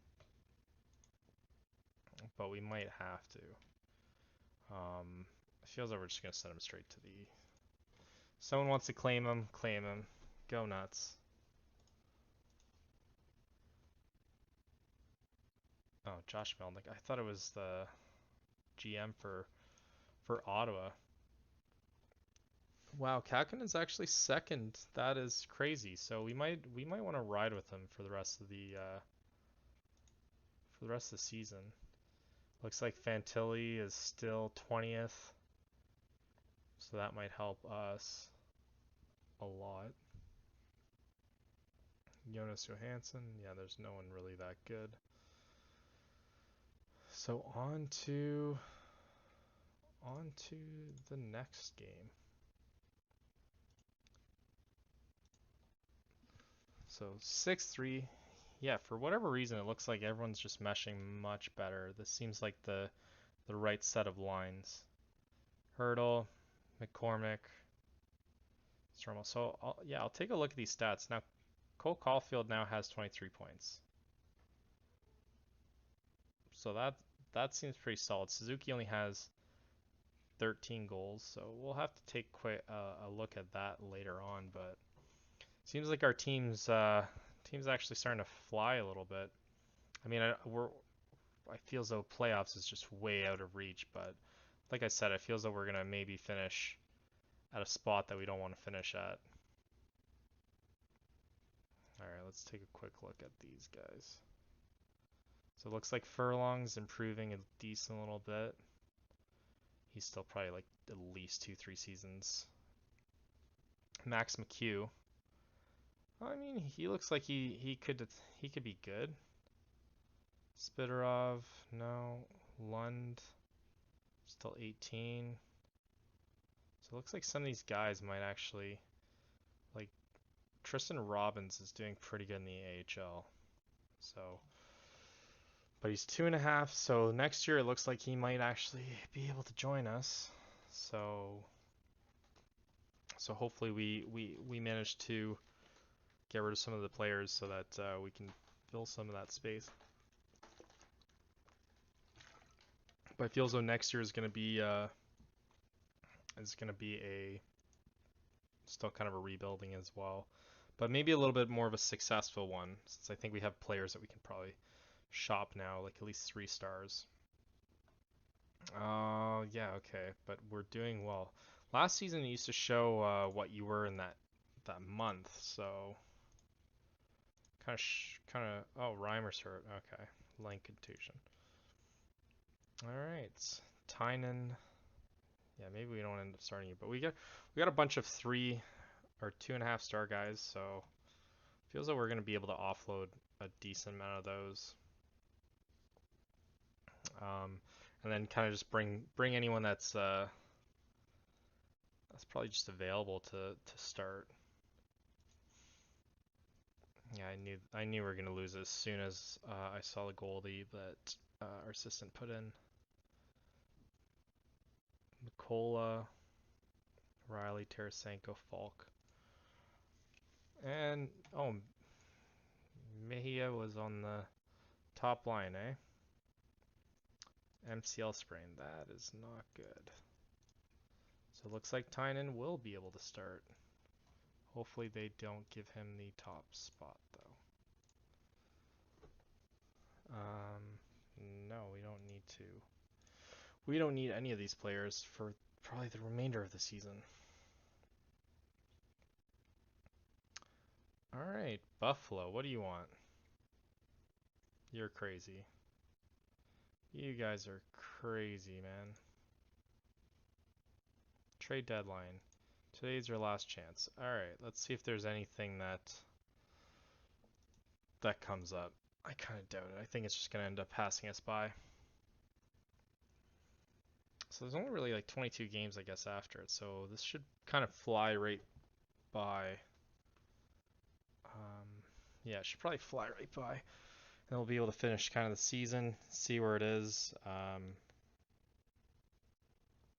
we might have to. It feels like we're just gonna send him straight to the. Someone wants to claim him, claim him. Go nuts. Oh, Josh Melnick. I thought it was the GM for Ottawa. Wow, Kakin is actually second. That is crazy. So we might want to ride with him for the rest of the season. Looks like Fantilli is still 20th, so that might help us a lot. Jonas Johansson, yeah, there's no one really that good. So on to the next game. So 6-3. Yeah, for whatever reason, it looks like everyone's just meshing much better. This seems like the right set of lines. Hurdle, McCormick, Stromo. So I'll take a look at these stats. Now, Cole Caulfield now has 23 points. So that seems pretty solid. Suzuki only has 13 goals, so we'll have to take a look at that later on. But seems like our team's actually starting to fly a little bit. I mean, I feel as though playoffs is just way out of reach, but like I said, I feel as though we're gonna maybe finish at a spot that we don't want to finish at. All right, let's take a quick look at these guys. So it looks like Furlong's improving a decent little bit. He's still probably like at least 2, 3 seasons. Max McHugh. I mean, he looks like he could be good. Spidorov, no. Lund, still 18. So it looks like some of these guys might actually, like Tristan Robbins is doing pretty good in the AHL. So, but he's 2.5. So next year it looks like he might actually be able to join us. So hopefully we manage to get rid of some of the players so that we can fill some of that space. But it feels though next year is going to be a still kind of a rebuilding as well, but maybe a little bit more of a successful one since I think we have players that we can probably shop now, like at least 3 stars. Oh yeah, okay, but we're doing well. Last season it used to show what you were in that month, so kind of. Oh, Reimer's hurt. Okay, line contusion. All right, Tynan. Yeah, maybe we don't end up starting you, but we got a bunch of 3 or 2.5 star guys, so feels like we're gonna be able to offload a decent amount of those. And then kind of just bring anyone that's probably just available to start. Yeah, I knew we were gonna lose as soon as I saw the goalie that our assistant put in. Mikola, Riley, Tarasenko, Falk, and oh, Mejia was on the top line, eh? MCL sprain. That is not good. So it looks like Tynan will be able to start. Hopefully they don't give him the top spot though. No, we don't need to. We don't need any of these players for probably the remainder of the season. All right, Buffalo, what do you want? You're crazy. You guys are crazy, man. Trade deadline. Today's your last chance. All right, let's see if there's anything that comes up. I kind of doubt it. I think it's just going to end up passing us by. So there's only really like 22 games, I guess, after it. So this should kind of fly right by. Yeah, it should probably fly right by. And we'll be able to finish kind of the season, see where it is.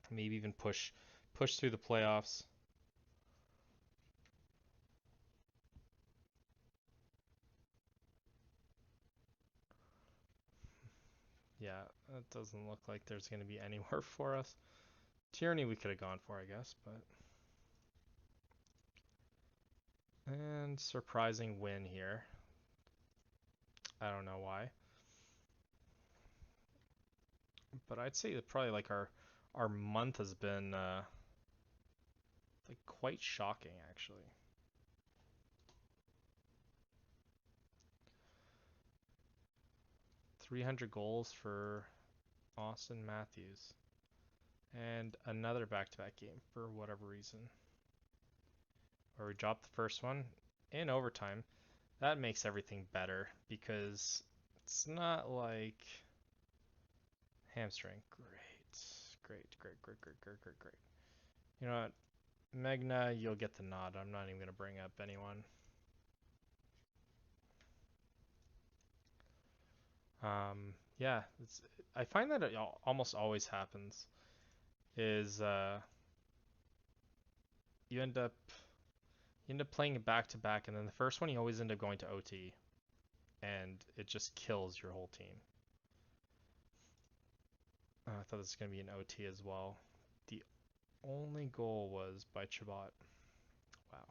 Maybe even push through the playoffs. Yeah, it doesn't look like there's going to be anywhere for us. Tierney we could have gone for, I guess, but. And surprising win here. I don't know why. But I'd say that probably like our month has been like quite shocking actually. 300 goals for Austin Matthews. And another back-to-back game for whatever reason. Where we dropped the first one in overtime. That makes everything better because it's not like hamstring. Great. You know what? Megna, you'll get the nod. I'm not even going to bring up anyone. Yeah, I find that it almost always happens. Is you end up playing it back to back, and then the first one you always end up going to OT, and it just kills your whole team. I thought this was gonna be an OT as well. The only goal was by Chabot. Wow.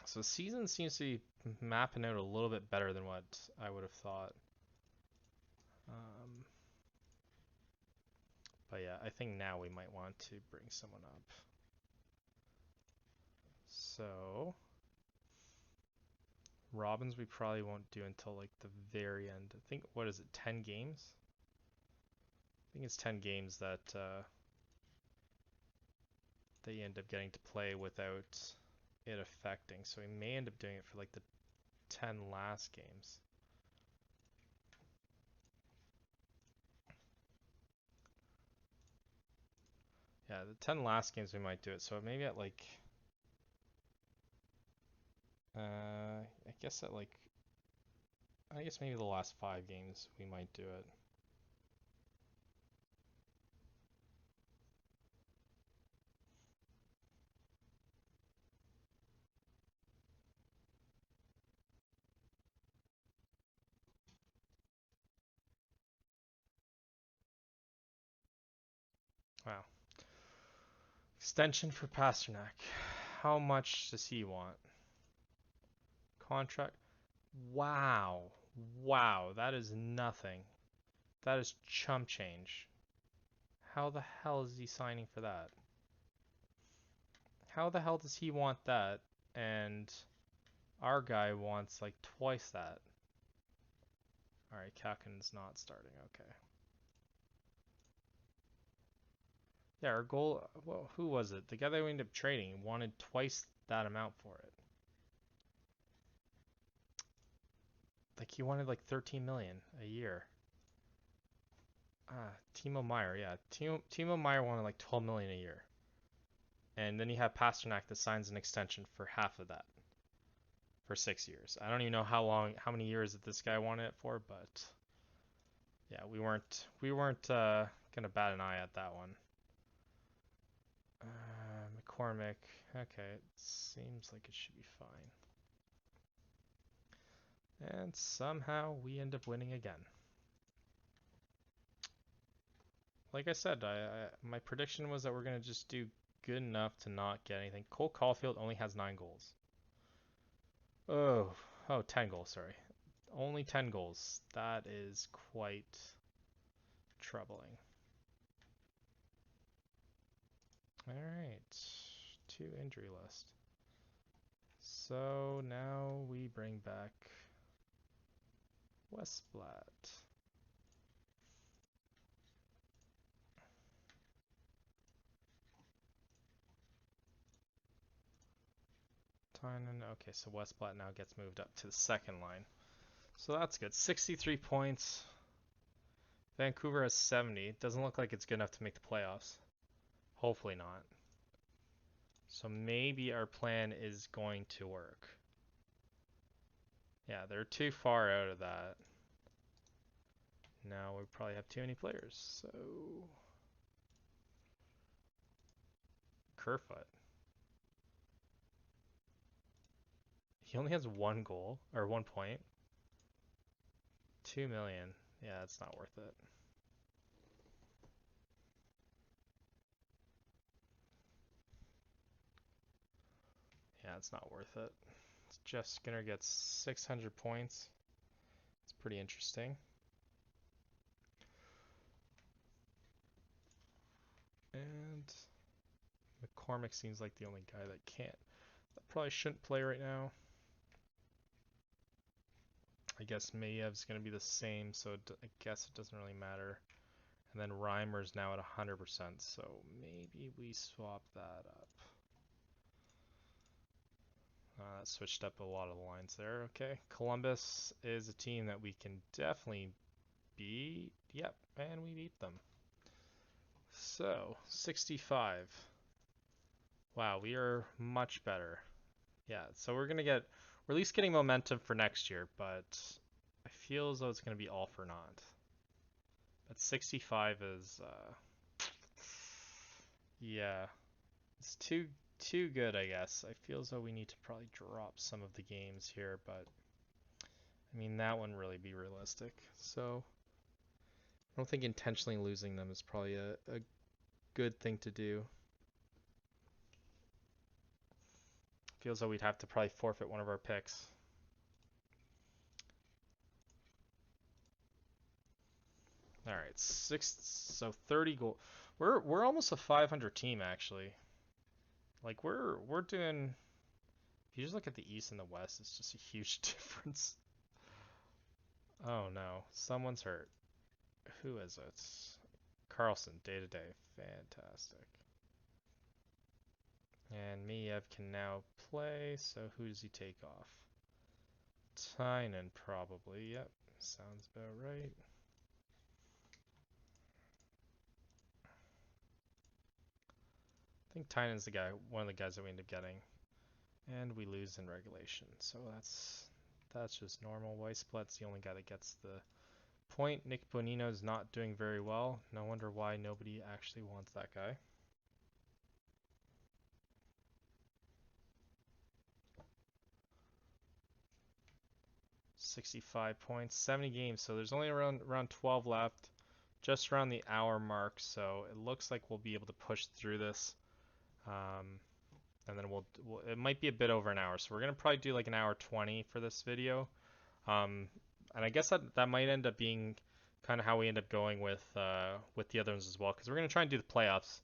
So the season seems to be mapping out a little bit better than what I would have thought. But yeah, I think now we might want to bring someone up. So Robbins we probably won't do until like the very end. I think, what is it, 10 games? I think it's 10 games that that you end up getting to play without it affecting. So we may end up doing it for like the 10 last games. Yeah, the 10 last games we might do it. So maybe at like, I guess at like, I guess maybe the last 5 games we might do it. Wow. Extension for Pasternak. How much does he want? Contract. Wow. Wow, that is nothing. That is chump change. How the hell is he signing for that? How the hell does he want that? And our guy wants like twice that. Alright, Kakin's not starting. Okay. Yeah, our goal. Well, who was it? The guy that we ended up trading wanted twice that amount for it. Like he wanted like 13 million a year. Timo Meyer. Yeah, Timo Meyer wanted like 12 million a year. And then you have Pasternak that signs an extension for half of that for 6 years. I don't even know how many years that this guy wanted it for, but yeah, we weren't gonna bat an eye at that one. McCormick. Okay, it seems like it should be fine. And somehow we end up winning again. Like I said, my prediction was that we're gonna just do good enough to not get anything. Cole Caulfield only has 9 goals. Oh, 10 goals, sorry. Only 10 goals. That is quite troubling. Alright, 2 injury list. So now we bring back Westblatt. Tynan. Okay, so Westblatt now gets moved up to the second line. So that's good. 63 points. Vancouver has 70. Doesn't look like it's good enough to make the playoffs. Hopefully not. So maybe our plan is going to work. Yeah, they're too far out of that. Now we probably have too many players. So Kerfoot. He only has 1 goal or 1 point. 2 million. Yeah, it's not worth it. Yeah, it's not worth it. Jeff Skinner gets 600 points. It's pretty interesting. And McCormick seems like the only guy that can't. That probably shouldn't play right now. I guess Mayev's going to be the same, so I guess it doesn't really matter. And then Reimer's now at 100%, so maybe we swap that up. That switched up a lot of the lines there. Okay, Columbus is a team that we can definitely beat. Yep, and we beat them. So, 65. Wow, we are much better. Yeah, so we're at least getting momentum for next year, but I feel as though it's going to be all for naught. But 65 is, yeah, it's too good, I guess. I feel as though we need to probably drop some of the games here, but I mean that wouldn't really be realistic. So I don't think intentionally losing them is probably a good thing to do. Feels like we'd have to probably forfeit one of our picks. All right, 30 goal. We're almost a 500 team actually. Like we're doing. If you just look at the East and the West, it's just a huge difference. Oh no, someone's hurt. Who is it? Carlson, day to day, fantastic. And Miev can now play. So who does he take off? Tynan probably. Yep, sounds about right. I think Tynan's the guy, one of the guys that we end up getting. And we lose in regulation. So that's just normal. Weissblatt's the only guy that gets the point. Nick Bonino's not doing very well. No wonder why nobody actually wants that guy. $65 points, 70 games, so there's only around 12 left, just around the hour mark, so it looks like we'll be able to push through this. And then it might be a bit over an hour, so we're gonna probably do like an hour 20 for this video. And I guess that might end up being kind of how we end up going with the other ones as well, because we're gonna try and do the playoffs,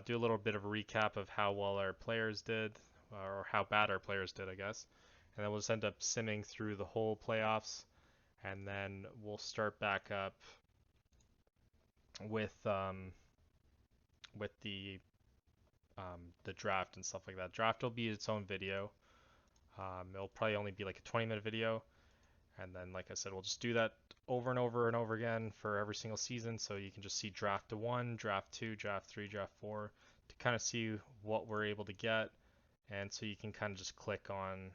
do a little bit of a recap of how well our players did, or how bad our players did, I guess, and then we'll just end up simming through the whole playoffs, and then we'll start back up with the draft and stuff like that. Draft will be its own video. It'll probably only be like a 20-minute video. And then, like I said, we'll just do that over and over and over again for every single season. So you can just see draft 1, draft 2, draft 3, draft 4 to kind of see what we're able to get. And so you can kind of just click on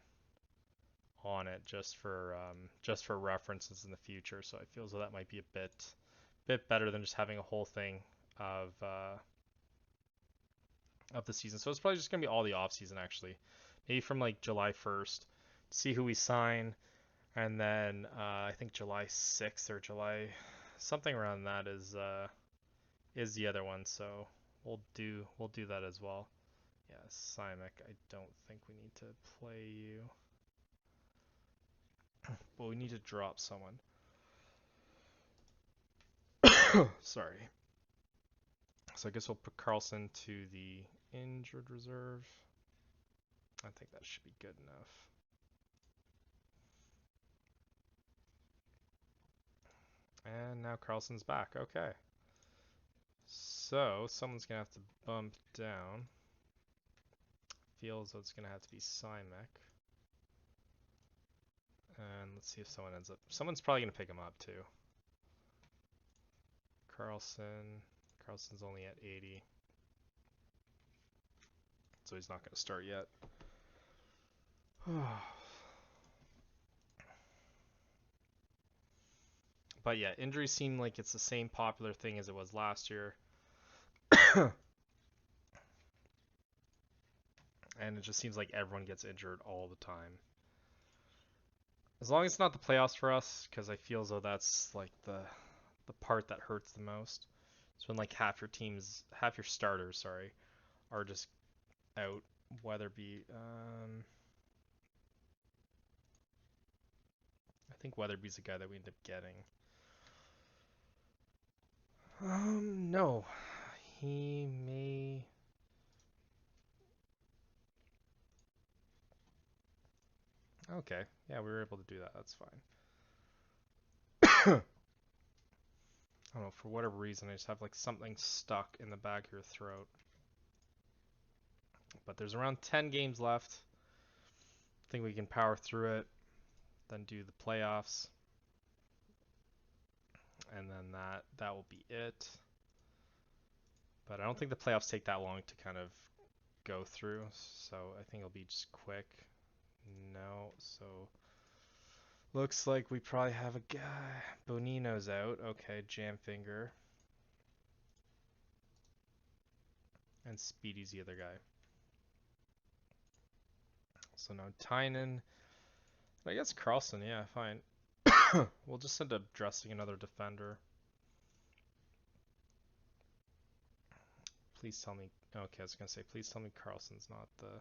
it just for references in the future. So I feel as though that might be a bit better than just having a whole thing of the season. So it's probably just gonna be all the off season actually, maybe from like July 1st, see who we sign, and then I think July 6th or July something around that is the other one. So we'll do that as well. Yeah, Simek, I don't think we need to play you, but we need to drop someone. Sorry. So I guess we'll put Carlson to the injured reserve. I think that should be good enough. And now Carlson's back. Okay. So someone's going to have to bump down. Feels it's going to have to be Simek. And let's see if someone ends up... Someone's probably going to pick him up too. Carlson's only at 80. So he's not going to start yet. But yeah, injuries seem like it's the same popular thing as it was last year. And it just seems like everyone gets injured all the time. As long as it's not the playoffs for us, because I feel as though that's like the part that hurts the most. It's when like half your starters, sorry, are just out. Weatherby, I think Weatherby's the guy that we end up getting. No, he may. Okay, yeah, we were able to do that. That's fine. I don't know, for whatever reason, I just have like something stuck in the back of your throat. But there's around 10 games left. I think we can power through it, then do the playoffs, and then that will be it. But I don't think the playoffs take that long to kind of go through, so I think it'll be just quick. No, so looks like we probably have a guy. Bonino's out. Okay, Jamfinger. And Speedy's the other guy. So now Tynan. I guess Carlson, yeah, fine. We'll just end up dressing another defender. Please tell me. Okay, I was gonna say, please tell me Carlson's not the.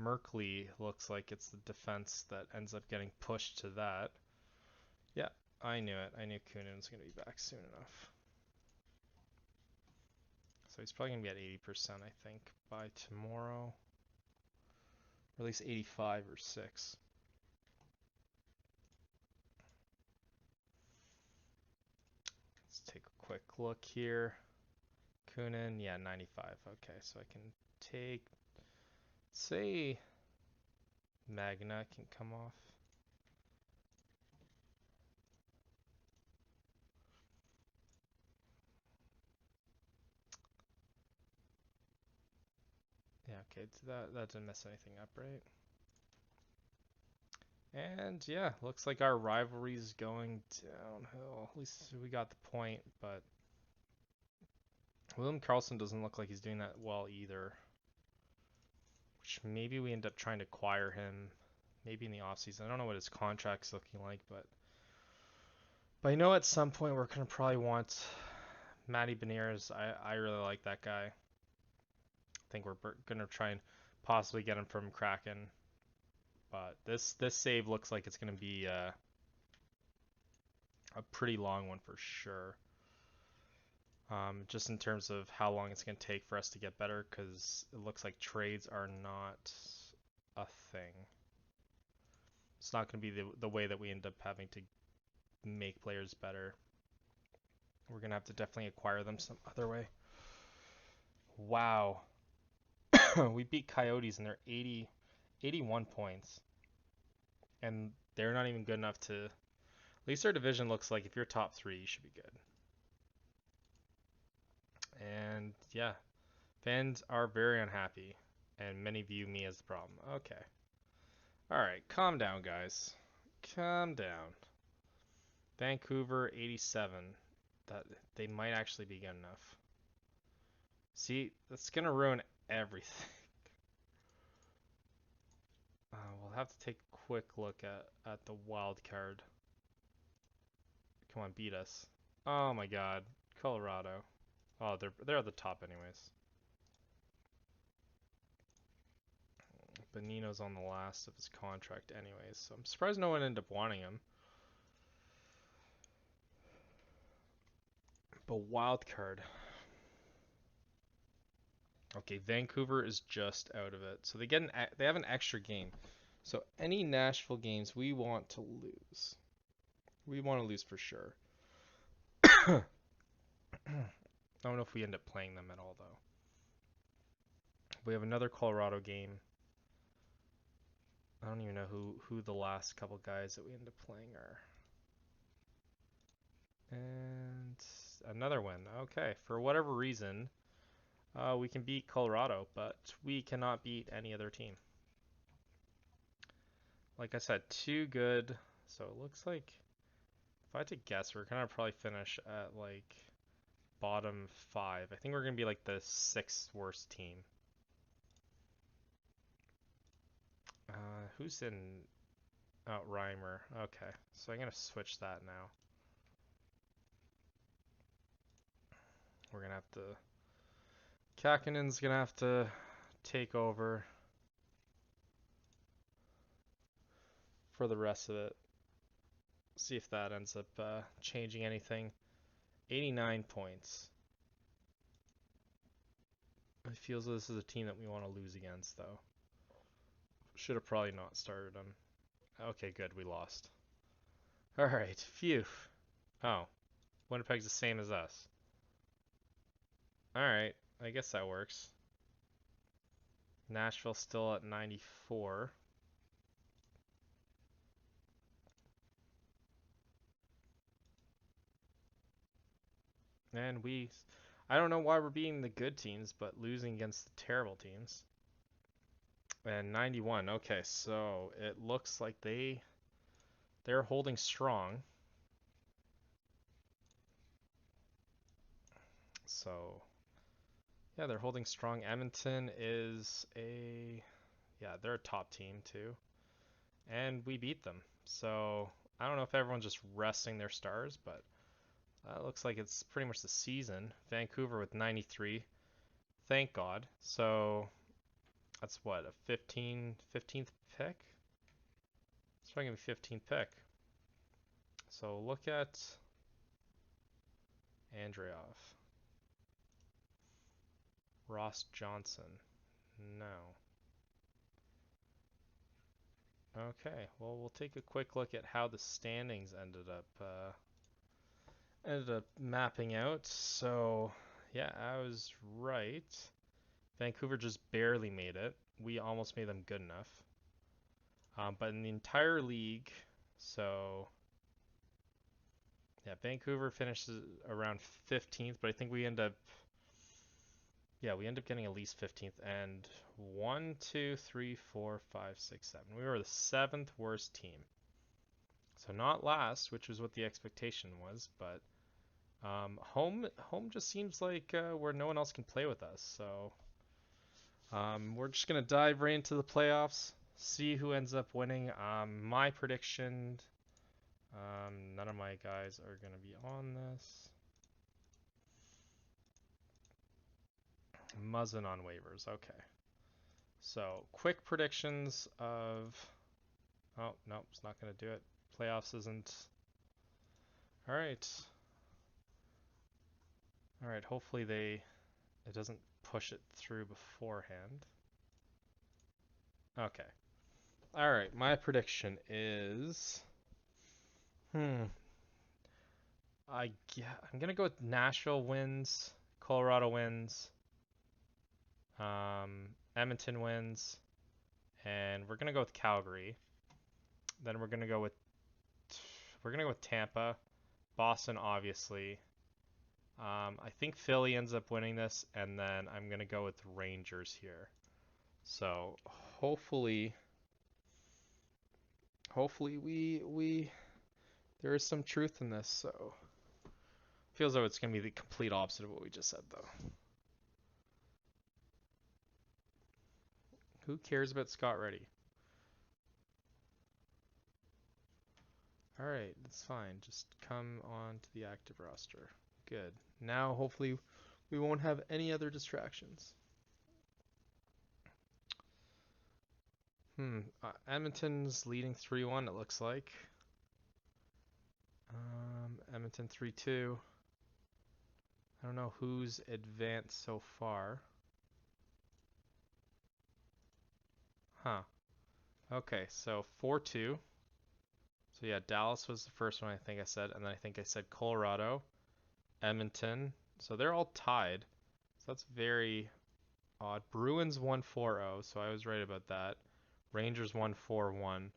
Merkley looks like it's the defense that ends up getting pushed to that. Yeah, I knew it. I knew Kunin was gonna be back soon enough. So he's probably gonna be at 80%, I think, by tomorrow. Or at least 85 or 6. Let's take a quick look here. Kunin, yeah, 95. Okay, so I can take, say, Magna can come off. Okay, that didn't mess anything up, right? And yeah, looks like our rivalry's going downhill. At least we got the point, but William Karlsson doesn't look like he's doing that well either. Which maybe we end up trying to acquire him maybe in the offseason. I don't know what his contract's looking like, but I know at some point we're gonna probably want Matty Beniers. I really like that guy. I think we're gonna try and possibly get him from Kraken. But this save looks like it's gonna be a pretty long one for sure. Just in terms of how long it's gonna take for us to get better, because it looks like trades are not a thing. It's not gonna be the way that we end up having to make players better. We're gonna have to definitely acquire them some other way. Wow. We beat Coyotes and they're 81 points. And they're not even good enough to. At least our division looks like if you're top 3, you should be good. And yeah, fans are very unhappy. And many view me as the problem. Okay. Alright, calm down, guys. Calm down. Vancouver 87. That they might actually be good enough. See, that's gonna ruin everything. We'll have to take a quick look at the wild card. Come on, beat us. Oh my god. Colorado. Oh, they're at the top anyways. Bonino's on the last of his contract anyways, so I'm surprised no one ended up wanting him. But wild card. Okay, Vancouver is just out of it. So they have an extra game. So any Nashville games we want to lose. We want to lose for sure. I don't know if we end up playing them at all though. We have another Colorado game. I don't even know who the last couple guys that we end up playing are. And another win. Okay, for whatever reason, we can beat Colorado, but we cannot beat any other team. Like I said, too good. So it looks like, if I had to guess, we're gonna probably finish at like bottom 5. I think we're gonna be like the 6th worst team. Who's in? Oh, Reimer. Okay, so I'm gonna switch that now. We're gonna have to. Kakinen's gonna have to take over for the rest of it. See if that ends up changing anything. 89 points. It feels this is a team that we want to lose against, though. Should have probably not started them. Okay, good, we lost. Alright, phew. Oh, Winnipeg's the same as us. Alright, I guess that works. Nashville still at 94. And I don't know why we're beating the good teams, but losing against the terrible teams. And 91. Okay, so it looks like they're holding strong. So yeah, they're holding strong. Edmonton is they're a top team too. And we beat them. So I don't know if everyone's just resting their stars, but it looks like it's pretty much the season. Vancouver with 93. Thank God. So that's what, a 15th pick? It's probably going to be 15th pick. So look at Andreoff. Ross Johnson. No. Okay, well, we'll take a quick look at how the standings ended up mapping out. So, yeah, I was right. Vancouver just barely made it. We almost made them good enough. But in the entire league, so yeah, Vancouver finishes around 15th, but I think we end up Yeah, we end up getting at least 15th. And 1, 2, 3, 4, 5, 6, 7. We were the 7th worst team. So not last, which was what the expectation was, but home just seems like where no one else can play with us. So we're just gonna dive right into the playoffs, see who ends up winning. My prediction, none of my guys are gonna be on this. Muzzin on waivers. Okay. So quick predictions of. Oh no, it's not gonna do it. Playoffs isn't. All right. All right. Hopefully it doesn't push it through beforehand. Okay. All right. My prediction is. Hmm. I'm gonna go with Nashville wins, Colorado wins, Edmonton wins, and we're gonna go with Calgary. Then we're gonna go with Tampa, Boston obviously. I think Philly ends up winning this, and then I'm gonna go with Rangers here. So hopefully, hopefully we there is some truth in this. So feels though it's gonna be the complete opposite of what we just said though. Who cares about Scott Reddy? All right, that's fine. Just come on to the active roster. Good. Now hopefully we won't have any other distractions. Edmonton's leading 3-1 it looks like. Edmonton 3-2. I don't know who's advanced so far. Huh. Okay, so 4-2. So yeah, Dallas was the first one I think I said, and then I think I said Colorado, Edmonton. So they're all tied. So that's very odd. Bruins won 4-0, so I was right about that. Rangers won 4-1.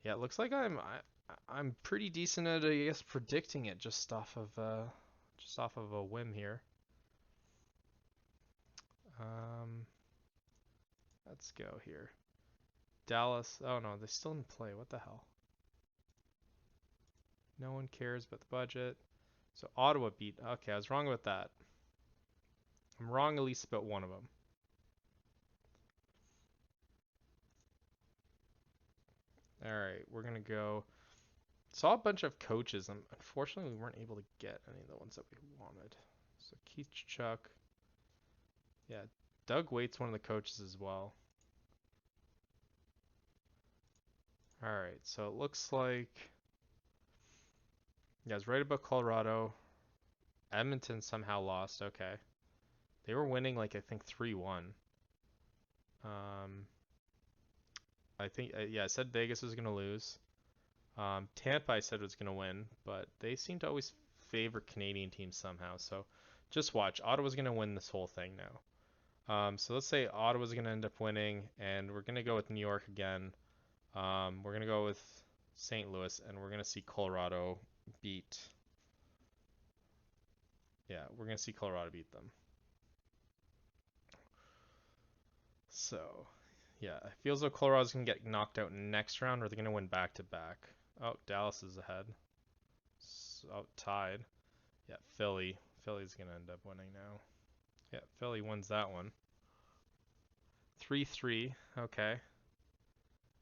Yeah, it looks like I'm pretty decent at I guess predicting it just off of a whim here. Um, let's go here. Dallas. Oh no, they're still in play. What the hell? No one cares about the budget. So Ottawa beat. Okay, I was wrong about that. I'm wrong at least about one of them. All right, we're gonna go. Saw a bunch of coaches. Unfortunately, we weren't able to get any of the ones that we wanted. So Keith Chuck. Yeah, Doug Waite's one of the coaches as well. All right, so it looks like yeah, I was right about Colorado. Edmonton somehow lost. Okay, they were winning like I think 3-1. Um, I think yeah, I said Vegas was gonna lose. Tampa I said was gonna win, but they seem to always favor Canadian teams somehow. So just watch. Ottawa's gonna win this whole thing now. So let's say Ottawa's gonna end up winning, and we're gonna go with New York again. We're gonna go with St. Louis, and we're gonna see Colorado beat. Yeah, we're gonna see Colorado beat them. So yeah, it feels like Colorado's gonna get knocked out next round, or they're gonna win back to back. Oh, Dallas is ahead. So, tied. Yeah, Philly. Philly's gonna end up winning now. Yeah, Philly wins that one. 3-3. Okay.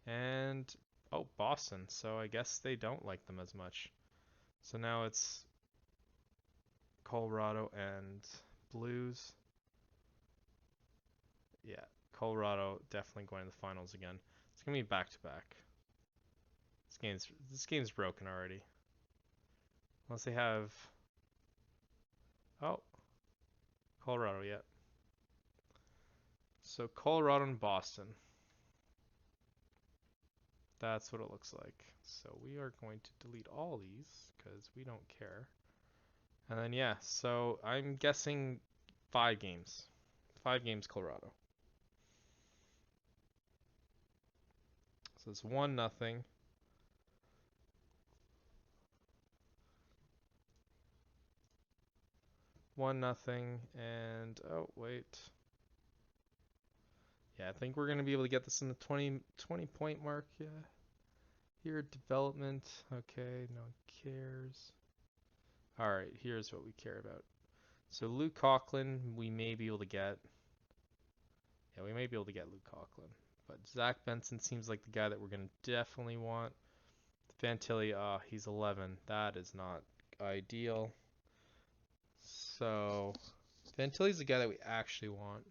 And oh, Boston. So I guess they don't like them as much. So now it's Colorado and Blues. Yeah, Colorado definitely going to the finals again. It's gonna be back to back. This game's broken already. Unless they have oh, Colorado, yeah. So Colorado and Boston. That's what it looks like. So we are going to delete all these because we don't care. And then yeah, so I'm guessing 5 games. 5 games Colorado. So it's 1-0. 1-0, and oh wait, yeah, I think we're gonna be able to get this in the 20 point mark. Yeah, here development. Okay, no one cares. All right, here's what we care about. So Luke Coughlin, we may be able to get. Yeah, we may be able to get Luke Coughlin, but Zach Benson seems like the guy that we're gonna definitely want. Fantilli, he's 11. That is not ideal. So Fantilli's the guy that we actually want.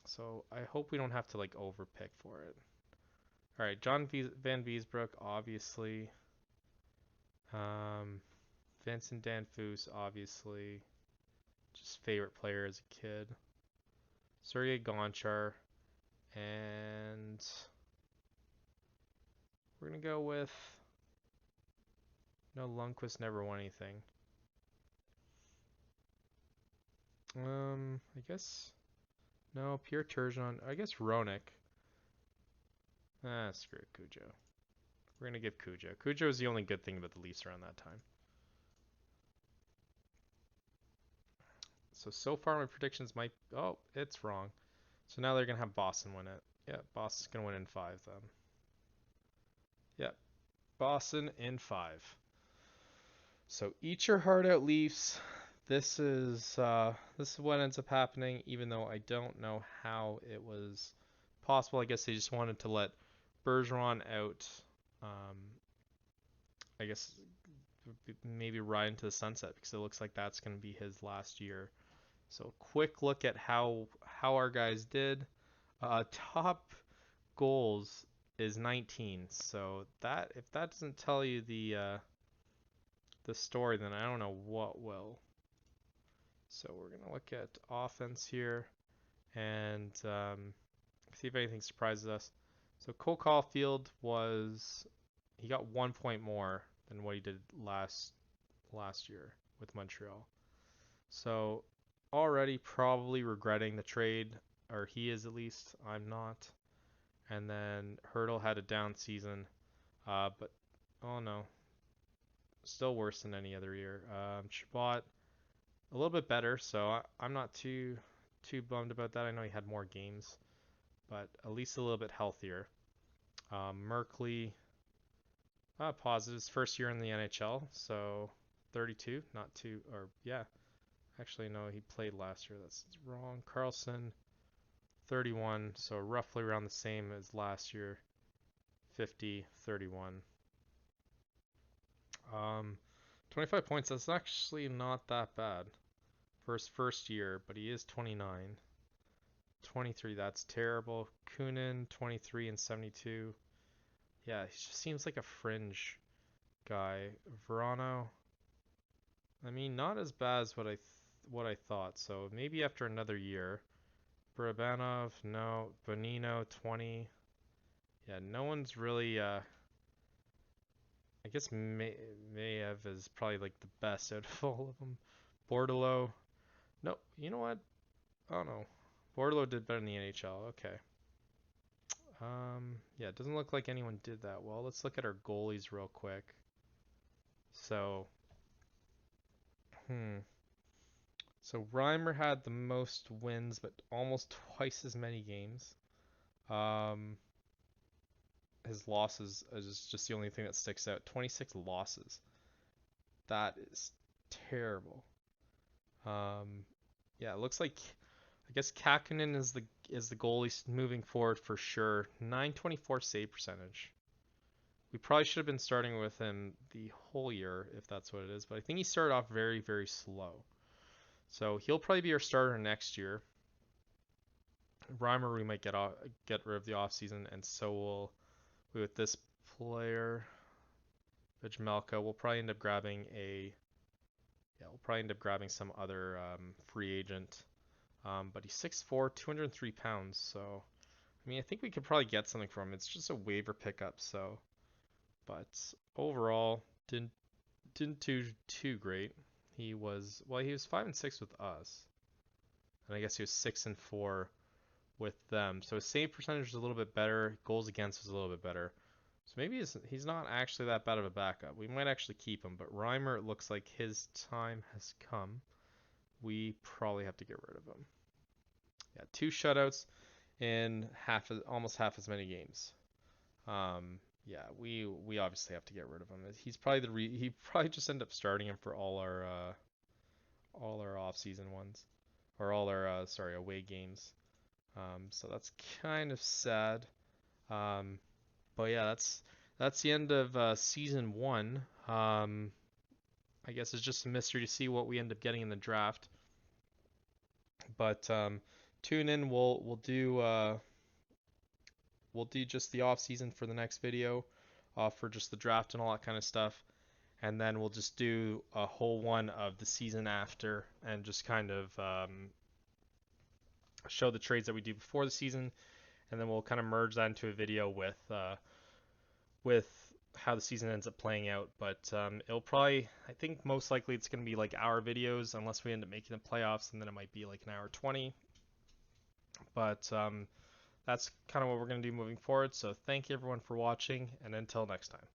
So I hope we don't have to like overpick for it. All right, Van Viesbroek, obviously. Vincent Danfus, obviously. Just favorite player as a kid. Sergei Gonchar, and we're gonna go with. No, Lundqvist never won anything. I guess no. Pierre Turgeon. I guess Roenick. Screw it, Cujo. We're gonna give Cujo. Cujo is the only good thing about the Leafs around that time. So far my predictions might. Oh, it's wrong. So now they're gonna have Boston win it. Yeah, Boston's gonna win in 5 then. Yeah, Boston in 5. So eat your heart out, Leafs. This is what ends up happening, even though I don't know how it was possible. I guess they just wanted to let Bergeron out. Um, I guess maybe ride into the sunset because it looks like that's going to be his last year. So quick look at how our guys did. Top goals is 19. So that if that doesn't tell you the story, then I don't know what will. So we're gonna look at offense here and see if anything surprises us. So Cole Caulfield he got 1 point more than what he did last year with Montreal. So already probably regretting the trade, or he is at least. I'm not. And then Hurdle had a down season, but oh no, still worse than any other year. Chabot a little bit better, so I'm not too bummed about that. I know he had more games, but at least a little bit healthier. Merkley, positives, first year in the NHL, so 32, not too, or yeah, actually no, he played last year. That's wrong. Carlson, 31, so roughly around the same as last year, 50, 31. 25 points. That's actually not that bad for his first year, but he is 29. 23, that's terrible. Kunin, 23 and 72. Yeah, he just seems like a fringe guy. Verano, I mean, not as bad as what I thought. So maybe after another year. Brabanov, no. Bonino, 20. Yeah, no one's really. I guess Mayev is probably like the best out of all of them. Bordeleau, no. You know what? Oh no, Bordeleau did better in the NHL. Okay. Yeah, it doesn't look like anyone did that well. Let's look at our goalies real quick. So, hmm. So Reimer had the most wins, but almost twice as many games. Um, his losses is just the only thing that sticks out. 26 losses. That is terrible. Yeah, it looks like I guess Kakkonen is the goalie moving forward for sure. 924 save percentage. We probably should have been starting with him the whole year if that's what it is, but I think he started off very, very slow. So he'll probably be our starter next year. Reimer we might get rid of the offseason, and so will we with this player, Vijmelka. We'll probably end up grabbing some other free agent. But he's 6'4", 203 pounds. So I mean, I think we could probably get something from him. It's just a waiver pickup. So, but overall, didn't do too great. He was 5-6 with us, and I guess he was 6-4 with them. So his save percentage was a little bit better. Goals against was a little bit better. So maybe he's not actually that bad of a backup. We might actually keep him, but Reimer, it looks like his time has come. We probably have to get rid of him. Yeah, 2 shutouts in almost half as many games. Yeah, we obviously have to get rid of him. He's probably he probably just end up starting him for all our off-season ones, or all our sorry, away games. So that's kind of sad. Um, but yeah, that's the end of season 1. I guess it's just a mystery to see what we end up getting in the draft. But tune in. We'll do just the off season for the next video, for just the draft and all that kind of stuff, and then we'll just do a whole one of the season after and just kind of show the trades that we do before the season, and then we'll kind of merge that into a video with how the season ends up playing out. But it'll probably, I think most likely it's going to be like hour videos unless we end up making the playoffs, and then it might be like an hour 20. But that's kind of what we're going to do moving forward. So thank you everyone for watching, and until next time.